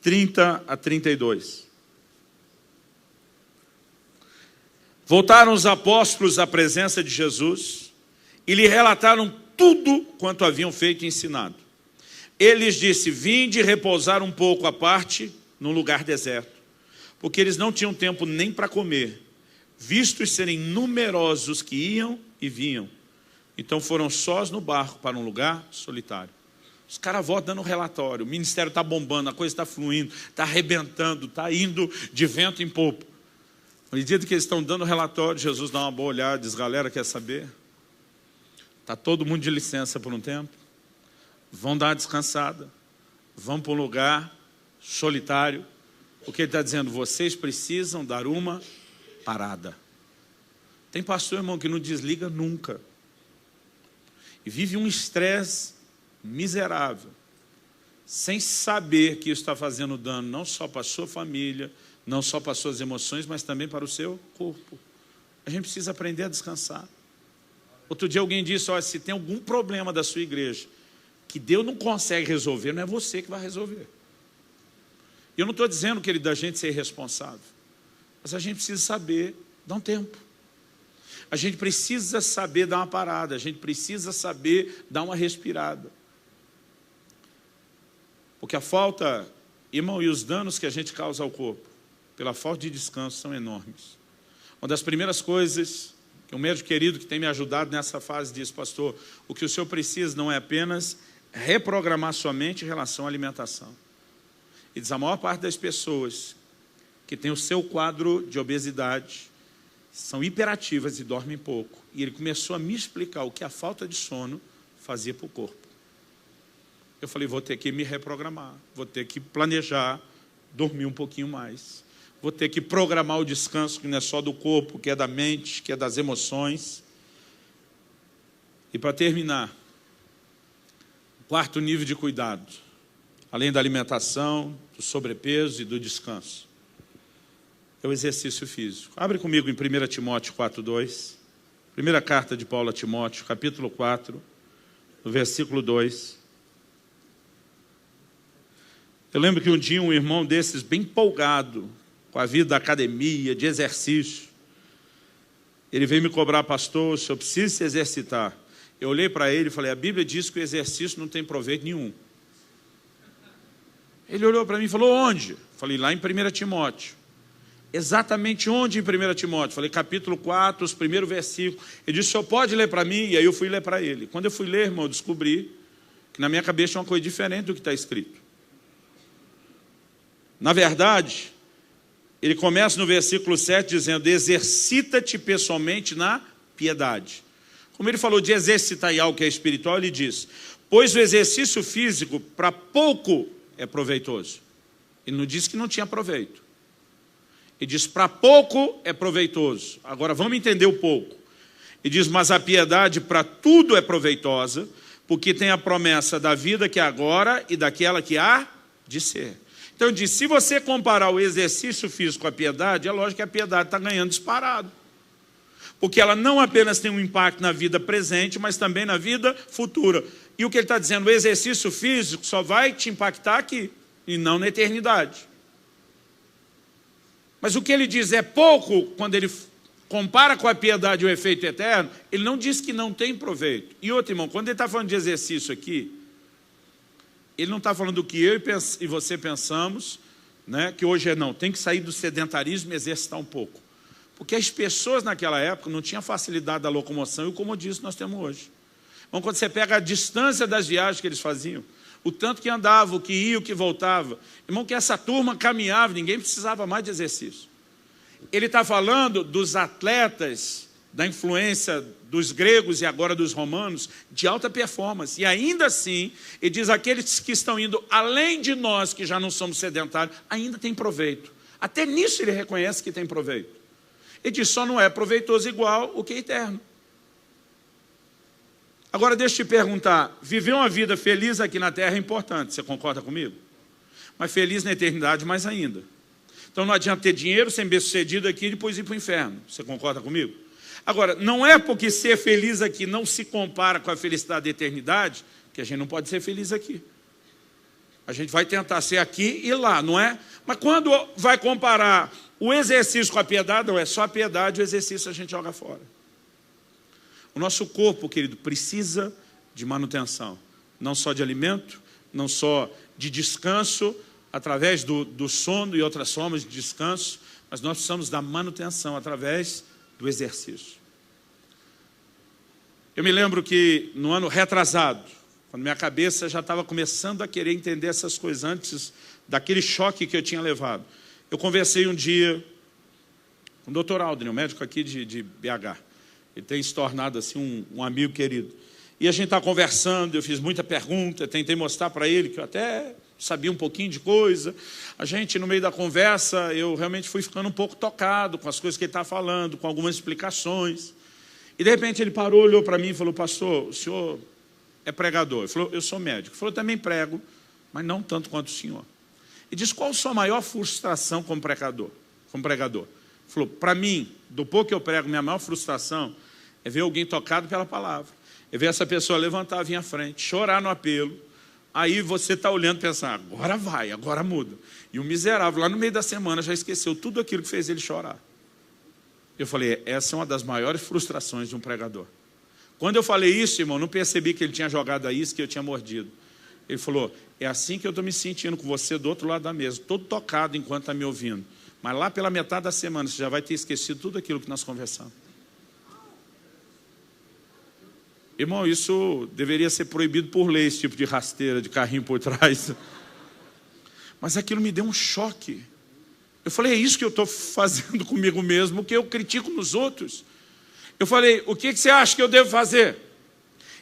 30 a 32. Voltaram os apóstolos à presença de Jesus e lhe relataram tudo quanto haviam feito e ensinado. Ele lhes disse, vinde repousar um pouco à parte num lugar deserto, porque eles não tinham tempo nem para comer, vistos serem numerosos que iam e vinham. Então foram sós no barco para um lugar solitário. Os caras voltam dando relatório, o ministério está bombando, a coisa está fluindo, está arrebentando, está indo de vento em popa. À medida que eles estão dando relatório, Jesus dá uma boa olhada, diz, galera, quer saber? Está todo mundo de licença por um tempo, vão dar uma descansada, vão para um lugar solitário. O que ele está dizendo? Vocês precisam dar uma parada. Tem pastor, irmão, que não desliga nunca. E vive um estresse miserável, sem saber que isso está fazendo dano não só para a sua família, não só para as suas emoções, mas também para o seu corpo. A gente precisa aprender a descansar. Outro dia alguém disse, olha, se tem algum problema da sua igreja que Deus não consegue resolver, não é você que vai resolver. Eu não estou dizendo, querido, da gente ser irresponsável, mas a gente precisa saber dar um tempo. A gente precisa saber dar uma parada, a gente precisa saber dar uma respirada. Porque a falta, irmão, e os danos que a gente causa ao corpo, pela falta de descanso, são enormes. Uma das primeiras coisas que um médico querido que tem me ajudado nessa fase disse, pastor, o que o senhor precisa não é apenas reprogramar sua mente em relação à alimentação. E diz, a maior parte das pessoas que tem o seu quadro de obesidade são hiperativas e dormem pouco. E ele começou a me explicar o que a falta de sono fazia para o corpo. Eu falei, vou ter que me reprogramar, vou ter que planejar, dormir um pouquinho mais. Vou ter que programar o descanso, que não é só do corpo, que é da mente, que é das emoções. E para terminar, quarto nível de cuidado, além da alimentação, do sobrepeso e do descanso, é o exercício físico. Abre comigo em 1 Timóteo 4:2, primeira carta de Paulo a Timóteo, capítulo 4, no versículo 2. Eu lembro que um dia um irmão desses, bem empolgado com a vida da academia, de exercício, ele veio me cobrar, pastor, o senhor precisa se exercitar. Eu olhei para ele e falei, a Bíblia diz que o exercício não tem proveito nenhum. Ele olhou para mim e falou, onde? Eu falei, lá em 1 Timóteo. Exatamente onde em 1 Timóteo? Eu falei, capítulo 4, os primeiros versículos. Ele disse, o senhor pode ler para mim? E aí eu fui ler para ele. Quando eu fui ler, irmão, eu descobri que na minha cabeça tinha uma coisa diferente do que está escrito. Na verdade, ele começa no versículo 7 dizendo, exercita-te pessoalmente na piedade. Como ele falou de exercitar em algo que é espiritual, ele diz, pois o exercício físico para pouco é proveitoso. Ele não disse que não tinha proveito. Ele diz, para pouco é proveitoso. Agora vamos entender o pouco. Ele diz, mas a piedade para tudo é proveitosa, porque tem a promessa da vida que é agora e daquela que há de ser. Então ele diz, se você comparar o exercício físico com a piedade, é lógico que a piedade está ganhando disparado. Porque ela não apenas tem um impacto na vida presente, mas também na vida futura. E o que ele está dizendo, o exercício físico só vai te impactar aqui, e não na eternidade. Mas o que ele diz é pouco quando ele compara com a piedade e o efeito eterno. Ele não diz que não tem proveito. E outro, irmão, quando ele está falando de exercício aqui, ele não está falando do que eu e você pensamos, né, que hoje não, tem que sair do sedentarismo e exercitar um pouco. Porque as pessoas naquela época não tinham facilidade da locomoção e o comodismo que nós temos hoje. Então, quando você pega a distância das viagens que eles faziam, o tanto que andava, o que ia, o que voltava, irmão, que essa turma caminhava, ninguém precisava mais de exercício. Ele está falando dos atletas, da influência dos gregos e agora dos romanos, de alta performance. E ainda assim, ele diz, aqueles que estão indo além de nós, que já não somos sedentários, ainda tem proveito. Até nisso ele reconhece que tem proveito. Ele diz, só não é proveitoso igual o que é eterno. Agora deixa eu te perguntar, viver uma vida feliz aqui na terra é importante, você concorda comigo? Mas feliz na eternidade mais ainda. Então não adianta ter dinheiro, ser bem-sucedido aqui e depois ir para o inferno, você concorda comigo? Agora, não é porque ser feliz aqui não se compara com a felicidade da eternidade, que a gente não pode ser feliz aqui. A gente vai tentar ser aqui e lá, não é? Mas quando vai comparar o exercício com a piedade, não é só a piedade, o exercício a gente joga fora. O nosso corpo, querido, precisa de manutenção. Não só de alimento, não só de descanso, através do sono e outras formas de descanso, mas nós precisamos da manutenção através do exercício. Eu me lembro que no ano retrasado, quando minha cabeça já estava começando a querer entender essas coisas antes daquele choque que eu tinha levado, eu conversei um dia com o Dr. Aldrin, um médico aqui de BH. Ele tem se tornado assim um amigo querido. E a gente está conversando, eu fiz muita pergunta, tentei mostrar para ele que eu até sabia um pouquinho de coisa. A gente, no meio da conversa, eu realmente fui ficando um pouco tocado com as coisas que ele está falando, com algumas explicações. E de repente ele parou, olhou para mim e falou, pastor, o senhor é pregador? Ele falou, eu sou médico. Ele falou, eu também prego, mas não tanto quanto o senhor. E disse, qual a sua maior frustração como pregador? Ele falou, para mim, do pouco que eu prego, minha maior frustração é ver alguém tocado pela palavra. É ver essa pessoa levantar, vir à frente, chorar no apelo. Aí você está olhando e pensando, agora vai, agora muda. E o miserável, lá no meio da semana, já esqueceu tudo aquilo que fez ele chorar. Eu falei, essa é uma das maiores frustrações de um pregador. Quando eu falei isso, irmão, não percebi que ele tinha jogado a isca, que eu tinha mordido. Ele falou, é assim que eu estou me sentindo com você do outro lado da mesa, todo tocado enquanto está me ouvindo. Mas lá pela metade da semana, você já vai ter esquecido tudo aquilo que nós conversamos. Irmão, isso deveria ser proibido por lei, esse tipo de rasteira, de carrinho por trás. Mas aquilo me deu um choque. Eu falei, é isso que eu estou fazendo comigo mesmo, o que eu critico nos outros. Eu falei, o que você acha que eu devo fazer?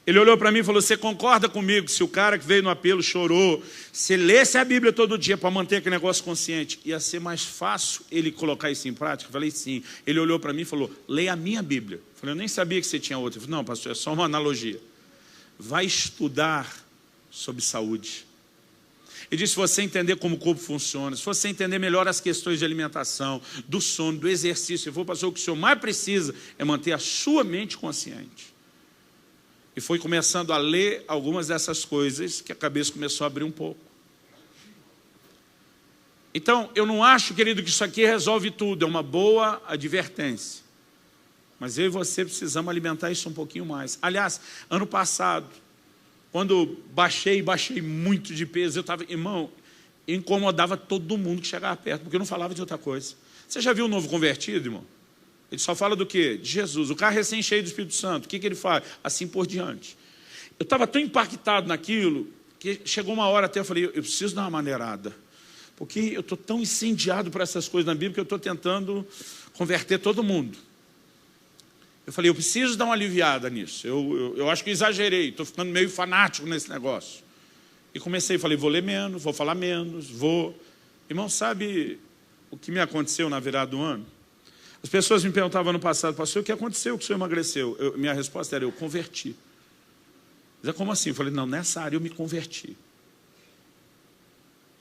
Ele olhou para mim e falou, você concorda comigo, se o cara que veio no apelo chorou, se lesse a Bíblia todo dia para manter aquele negócio consciente, ia ser mais fácil ele colocar isso em prática? Eu falei, sim. Ele olhou para mim e falou, leia a minha Bíblia. Eu falei, eu nem sabia que você tinha outra. Eu falei, não, pastor, é só uma analogia. Vai estudar sobre saúde. Ele disse, se você entender como o corpo funciona, se você entender melhor as questões de alimentação, do sono, do exercício, eu vou, pastor, o que o senhor mais precisa é manter a sua mente consciente. E foi começando a ler algumas dessas coisas que a cabeça começou a abrir um pouco. Então, eu não acho, querido, que isso aqui resolve tudo. É uma boa advertência. Mas eu e você precisamos alimentar isso um pouquinho mais. Aliás, ano passado, quando baixei muito de peso, eu estava, irmão, eu incomodava todo mundo que chegava perto, porque eu não falava de outra coisa. Você já viu um novo convertido, irmão? Ele só fala do quê? De Jesus. O cara recém cheio do Espírito Santo. O que ele faz? Assim por diante. Eu estava tão impactado naquilo, que chegou uma hora até eu falei, eu preciso dar uma maneirada. Porque eu estou tão incendiado por essas coisas na Bíblia que eu estou tentando converter todo mundo. Eu falei, eu preciso dar uma aliviada nisso. Eu acho que exagerei, estou ficando meio fanático nesse negócio. E comecei, falei, vou ler menos, vou falar menos, vou... Irmão, sabe o que me aconteceu na virada do ano? As pessoas me perguntavam no passado, pastor, o que aconteceu que o senhor emagreceu? Minha resposta era, eu converti. Mas como assim? Eu falei, não, nessa área eu me converti.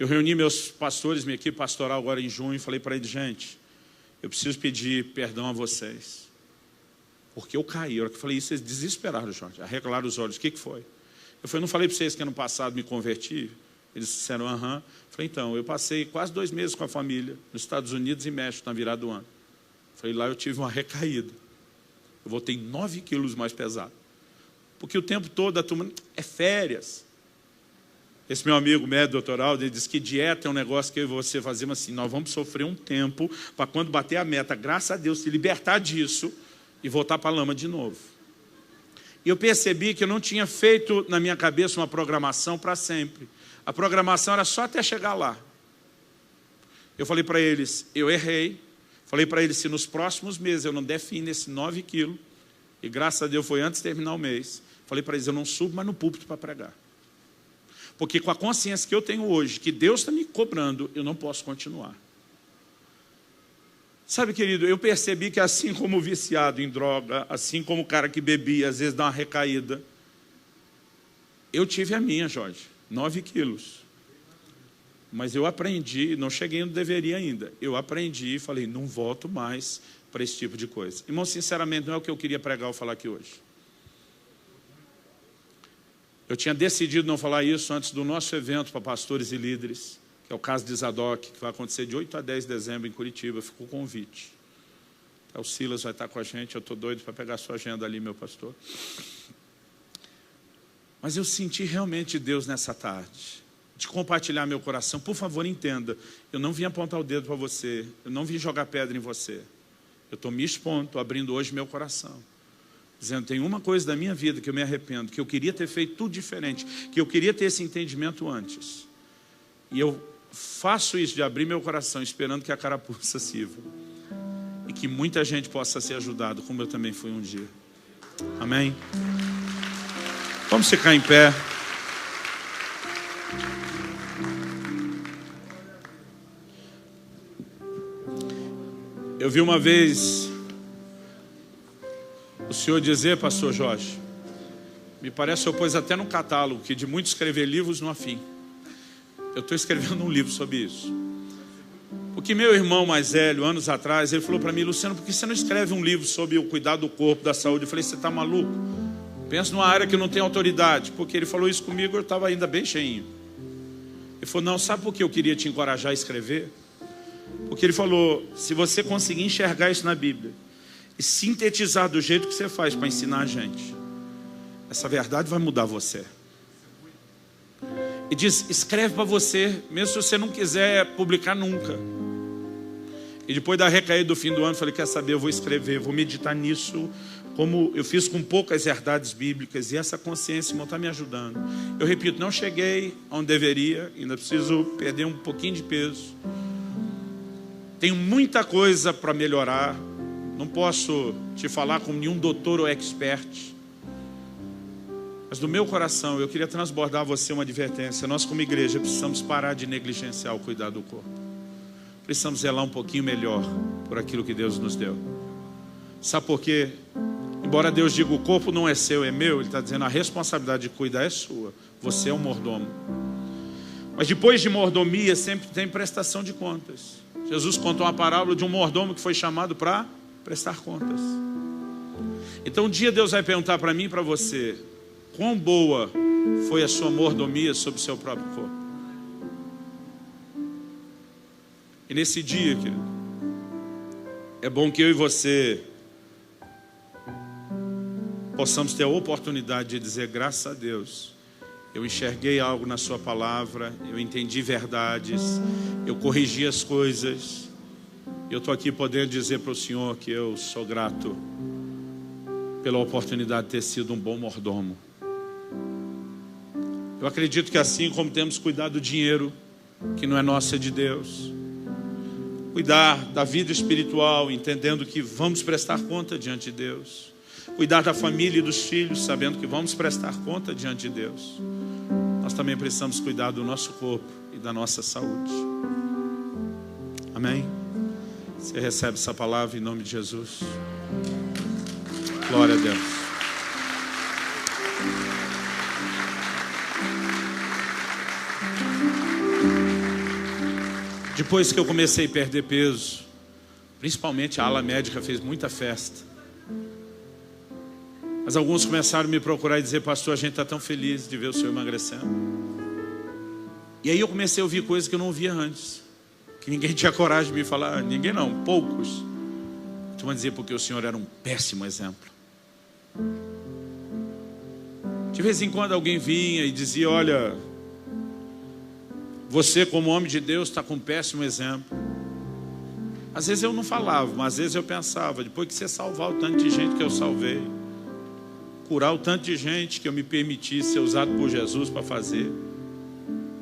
Eu reuni meus pastores, minha equipe pastoral agora em junho, e falei para eles, gente, eu preciso pedir perdão a vocês. Porque eu caí. A hora que eu falei isso, eles desesperaram, Jorge, arregalaram os olhos. O que foi? Eu falei, não falei para vocês que ano passado me converti? Eles disseram, aham. Falei, então, eu passei quase 2 meses com a família, nos Estados Unidos e México, na virada do ano. Falei, lá eu tive uma recaída. Eu voltei 9 quilos mais pesado. Porque o tempo todo a turma, é férias. Esse meu amigo médico doutoral, ele disse que dieta é um negócio que eu e você fazemos assim, nós vamos sofrer um tempo para quando bater a meta, graças a Deus, se libertar disso e voltar para a lama de novo. E eu percebi que eu não tinha feito na minha cabeça uma programação para sempre. A programação era só até chegar lá. Eu falei para eles, eu errei. Falei para eles, se nos próximos meses eu não der fim nesse 9 quilos, e graças a Deus foi antes de terminar o mês, falei para eles, eu não subo mais no púlpito para pregar. Porque com a consciência que eu tenho hoje, que Deus está me cobrando, eu não posso continuar. Sabe, querido, eu percebi que assim como o viciado em droga, assim como o cara que bebia, às vezes dá uma recaída, eu tive a minha, Jorge, 9 quilos. Mas eu aprendi, não cheguei onde deveria ainda. Eu aprendi e falei, não volto mais para esse tipo de coisa. Irmão, sinceramente, não é o que eu queria pregar ou falar aqui hoje. Eu tinha decidido não falar isso antes do nosso evento para pastores e líderes, que é o caso de Zadok, que vai acontecer de 8 a 10 de dezembro em Curitiba. Ficou o convite. O Silas vai estar com a gente, eu estou doido para pegar a sua agenda ali, meu pastor. Mas eu senti realmente Deus nessa tarde, de compartilhar meu coração. Por favor, entenda, eu não vim apontar o dedo para você, eu não vim jogar pedra em você. Eu estou me expondo, estou abrindo hoje meu coração. Dizendo, tem uma coisa da minha vida que eu me arrependo, que eu queria ter feito tudo diferente, que eu queria ter esse entendimento antes. E eu faço isso de abrir meu coração, esperando que a carapuça sirva. E que muita gente possa ser ajudada, como eu também fui um dia. Amém? Vamos ficar em pé. Eu vi uma vez o senhor dizer, pastor Jorge, me parece que eu pôs até no catálogo, que de muito escrever livros não há fim. Eu estou escrevendo um livro sobre isso. Porque meu irmão mais velho, anos atrás, ele falou para mim, Luciano, por que você não escreve um livro sobre o cuidado do corpo, da saúde? Eu falei, você está maluco? Pensa numa área que não tem autoridade. Porque ele falou isso comigo, eu estava ainda bem cheinho. Ele falou, não, sabe por que eu queria te encorajar a escrever? Porque ele falou, se você conseguir enxergar isso na Bíblia e sintetizar do jeito que você faz para ensinar a gente, essa verdade vai mudar você. E diz, escreve para você, mesmo se você não quiser publicar nunca. E depois da recaída do fim do ano, falei, quer saber, eu vou escrever, vou meditar nisso, como eu fiz com poucas verdades bíblicas, e essa consciência, irmão, está me ajudando. Eu repito, não cheguei onde deveria, ainda preciso perder um pouquinho de peso. Tenho muita coisa para melhorar, não posso te falar como nenhum doutor ou expert, mas do meu coração eu queria transbordar a você uma advertência. Nós como igreja precisamos parar de negligenciar o cuidado do corpo. Precisamos zelar um pouquinho melhor por aquilo que Deus nos deu. Sabe por quê? Embora Deus diga o corpo não é seu, é meu, Ele está dizendo a responsabilidade de cuidar é sua. Você é um mordomo. Mas depois de mordomia sempre tem prestação de contas. Jesus contou uma parábola de um mordomo que foi chamado para prestar contas. Então um dia Deus vai perguntar para mim e para você, quão boa foi a sua mordomia sobre o seu próprio corpo? E nesse dia, querido, é bom que eu e você possamos ter a oportunidade de dizer, graças a Deus, eu enxerguei algo na sua palavra, eu entendi verdades, eu corrigi as coisas. Eu estou aqui podendo dizer para o Senhor que eu sou grato pela oportunidade de ter sido um bom mordomo. Eu acredito que assim como temos cuidado do dinheiro, que não é nosso, é de Deus, cuidar da vida espiritual, entendendo que vamos prestar conta diante de Deus, cuidar da família e dos filhos, sabendo que vamos prestar conta diante de Deus, nós também precisamos cuidar do nosso corpo e da nossa saúde. Amém? Você recebe essa palavra em nome de Jesus? Glória a Deus. Depois que eu comecei a perder peso, principalmente a ala médica fez muita festa. Mas alguns começaram a me procurar e dizer, pastor, a gente está tão feliz de ver o senhor emagrecendo. E aí eu comecei a ouvir coisas que eu não ouvia antes, que ninguém tinha coragem de me falar. Ninguém não, poucos. Tu vai dizer porque o senhor era um péssimo exemplo. De vez em quando alguém vinha e dizia: olha, você como homem de Deus está com um péssimo exemplo. Às vezes eu não falava, mas às vezes eu pensava: depois que você salvar o tanto de gente que eu salvei, curar o tanto de gente que eu me permiti ser usado por Jesus para fazer,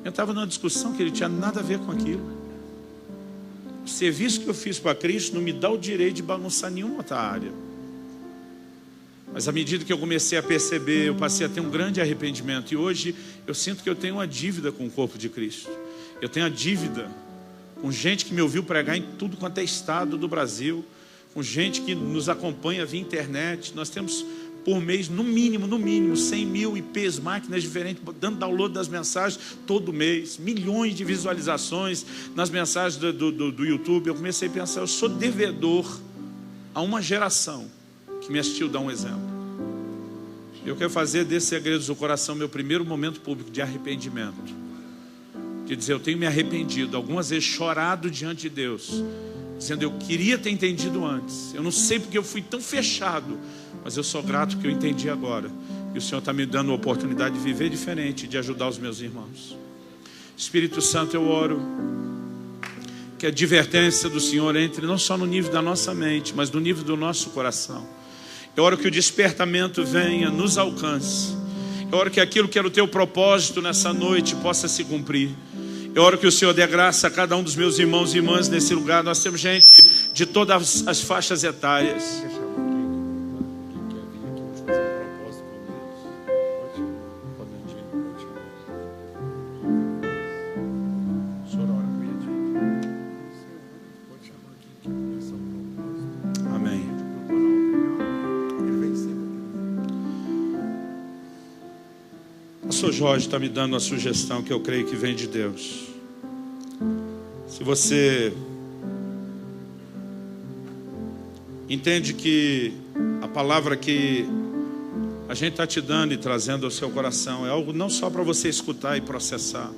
eu estava numa discussão que ele tinha nada a ver com aquilo. O serviço que eu fiz para Cristo não me dá o direito de bagunçar nenhuma outra área. Mas à medida que eu comecei a perceber, eu passei a ter um grande arrependimento. E hoje eu sinto que eu tenho uma dívida com o corpo de Cristo. Eu tenho a dívida com gente que me ouviu pregar em tudo quanto é estado do Brasil, com gente que nos acompanha via internet. Nós temos por mês, no mínimo 100 mil IPs, máquinas diferentes, dando download das mensagens todo mês, milhões de visualizações nas mensagens do YouTube. Eu comecei a pensar: eu sou devedor a uma geração que me assistiu dar um exemplo. Eu quero fazer desse Segredos do Coração meu primeiro momento público de arrependimento, de dizer: eu tenho me arrependido, algumas vezes chorado diante de Deus, dizendo: eu queria ter entendido antes, eu não sei porque eu fui tão fechado, mas eu sou grato que eu entendi agora, e o Senhor está me dando a oportunidade de viver diferente, de ajudar os meus irmãos. Espírito Santo, eu oro que a advertência do Senhor entre não só no nível da nossa mente, mas no nível do nosso coração. Eu oro que o despertamento venha, nos alcance. Eu oro que aquilo que era o teu propósito nessa noite possa se cumprir. Eu oro que o Senhor dê graça a cada um dos meus irmãos e irmãs nesse lugar. Nós temos gente de todas as faixas etárias. O pastor Jorge está me dando uma sugestão que eu creio que vem de Deus. Se você entende que a palavra que a gente está te dando e trazendo ao seu coração é algo não só para você escutar e processar,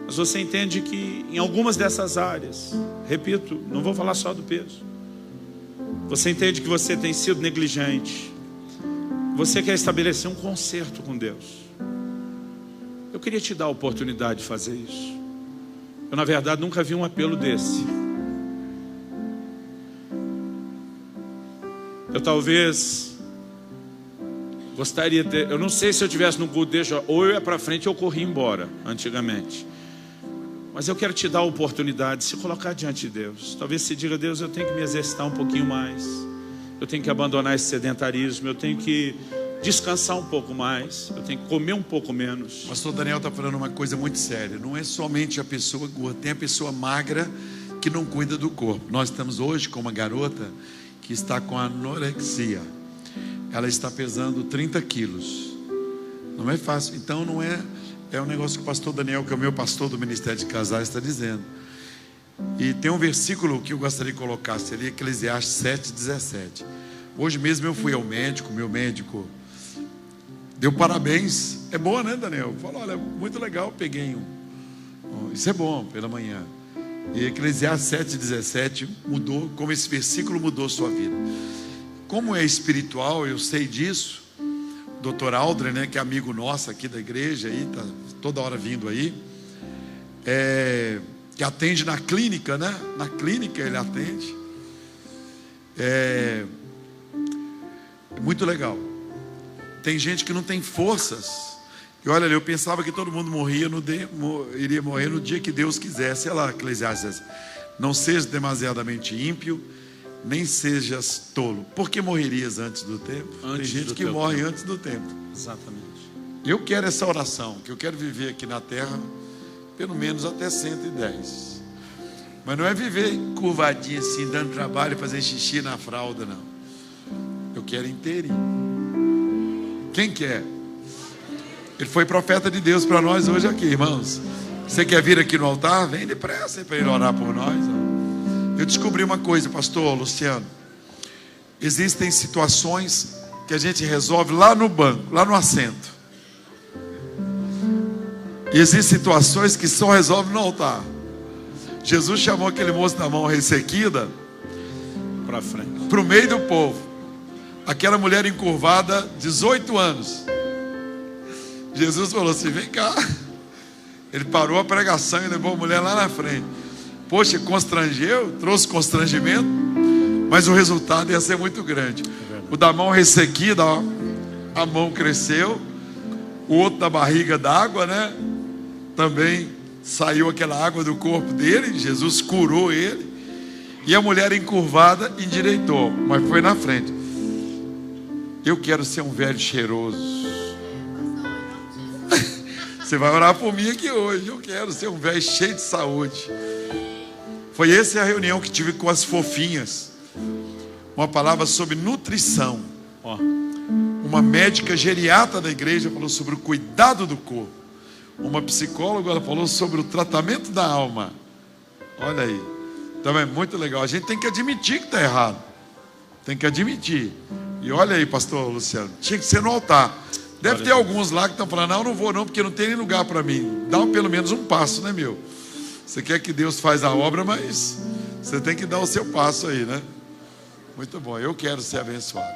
mas você entende que em algumas dessas áreas, repito, não vou falar só do peso, você entende que você tem sido negligente, você quer estabelecer um concerto com Deus. Eu queria te dar a oportunidade de fazer isso. Eu, na verdade, nunca vi um apelo desse. Eu talvez gostaria de ter... Eu não sei se eu tivesse num culto desse, ou eu ia para frente ou eu corria embora, antigamente. Mas eu quero te dar a oportunidade de se colocar diante de Deus. Talvez se diga: Deus, eu tenho que me exercitar um pouquinho mais. Eu tenho que abandonar esse sedentarismo. Eu tenho que descansar um pouco mais. Eu tenho que comer um pouco menos. O pastor Daniel está falando uma coisa muito séria. Não é somente a pessoa gorda, tem a pessoa magra que não cuida do corpo. Nós estamos hoje com uma garota que está com anorexia. Ela está pesando 30 quilos. Não é fácil. Então não é... É um negócio que o pastor Daniel, que é o meu pastor do Ministério de Casais, está dizendo. E tem um versículo que eu gostaria de colocar, seria Eclesiastes 7:17. Hoje mesmo eu fui ao médico, meu médico deu parabéns. É boa, né, Daniel? Falou: olha, muito legal, peguei um. Isso é bom, pela manhã. E Eclesiastes 7:17 mudou, como esse versículo mudou sua vida. Como é espiritual, eu sei disso. Dr. Aldrin, né, que é amigo nosso aqui da igreja, aí, tá toda hora vindo aí, que atende na clínica, né? Na clínica ele atende. É muito legal. Tem gente que não tem forças. E olha, eu pensava que todo mundo iria morrer no dia que Deus quisesse. Olha lá, Eclesiastes: não sejas demasiadamente ímpio, nem sejas tolo. Por que morrerias antes do tempo? Tem gente que morre antes do tempo. Exatamente. Eu quero essa oração, que eu quero viver aqui na terra pelo menos até 110. Mas não é viver curvadinho assim, dando trabalho e fazer xixi na fralda, não. Eu quero inteirinho. Quem quer? Ele foi profeta de Deus para nós hoje aqui, irmãos. Você quer vir aqui no altar? Vem depressa para ele orar por nós. Eu descobri uma coisa, pastor Luciano. Existem situações que a gente resolve lá no banco, lá no assento. E existem situações que só resolve no altar. Jesus chamou aquele moço da mão ressequida para frente, para o meio do povo. Aquela mulher encurvada, 18 anos. Jesus falou assim: vem cá. Ele parou a pregação e levou a mulher lá na frente. Poxa, constrangeu, trouxe constrangimento, mas o resultado ia ser muito grande. O da mão ressequida, ó, a mão cresceu. O outro da barriga d'água, né? Também saiu aquela água do corpo dele. Jesus curou ele. E a mulher encurvada endireitou, mas foi na frente. Eu quero ser um velho cheiroso. Você vai orar por mim aqui hoje. Eu quero ser um velho cheio de saúde. Foi essa a reunião que tive com as fofinhas. Uma palavra sobre nutrição. Uma médica geriatra da igreja falou sobre o cuidado do corpo. Uma psicóloga, ela falou sobre o tratamento da alma. Olha aí. Então é muito legal. A gente tem que admitir que está errado. Tem que admitir. E olha aí, pastor Luciano, tinha que ser no altar. Deve ter alguns lá que estão falando: não, não vou não, porque não tem nem lugar para mim. Dá pelo menos um passo, né, meu? Você quer que Deus faz a obra, mas você tem que dar o seu passo aí, né? Muito bom, eu quero ser abençoado.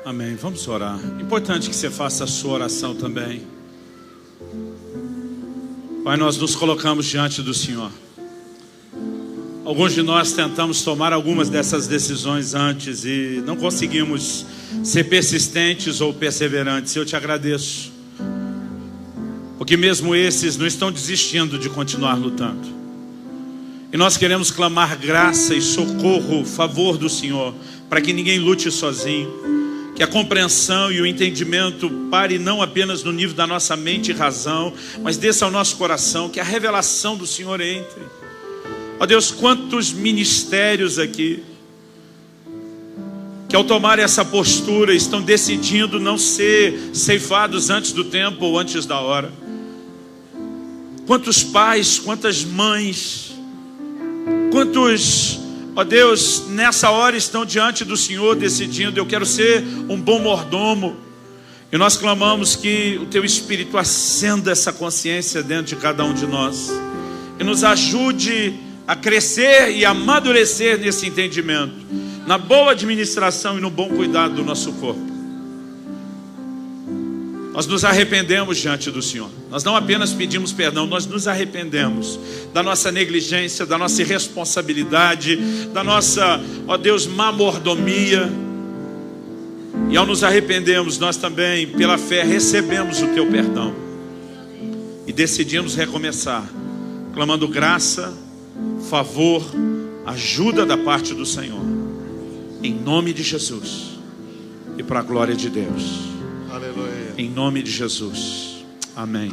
Amém, vamos orar. Importante que você faça a sua oração também. Pai, nós nos colocamos diante do Senhor. Alguns de nós tentamos tomar algumas dessas decisões antes e não conseguimos ser persistentes ou perseverantes. Eu te agradeço, porque mesmo esses não estão desistindo de continuar lutando. E nós queremos clamar graça e socorro, favor do Senhor, para que ninguém lute sozinho. Que a compreensão e o entendimento pare não apenas no nível da nossa mente e razão, mas desça ao nosso coração, que a revelação do Senhor entre. Ó Deus, quantos ministérios aqui que ao tomar essa postura estão decidindo não ser ceifados antes do tempo ou antes da hora. Quantos pais, quantas mães, quantos, ó Deus, nessa hora estão diante do Senhor decidindo: eu quero ser um bom mordomo. E nós clamamos que o Teu Espírito acenda essa consciência dentro de cada um de nós e nos ajude a crescer e amadurecer nesse entendimento, na boa administração e no bom cuidado do nosso corpo. Nós nos arrependemos diante do Senhor. Nós não apenas pedimos perdão, nós nos arrependemos da nossa negligência, da nossa irresponsabilidade, da nossa, ó Deus, má mordomia. E ao nos arrependermos, nós também, pela fé, recebemos o Teu perdão e decidimos recomeçar, clamando graça, favor, ajuda da parte do Senhor, em nome de Jesus e para a glória de Deus. Aleluia. Em nome de Jesus, amém.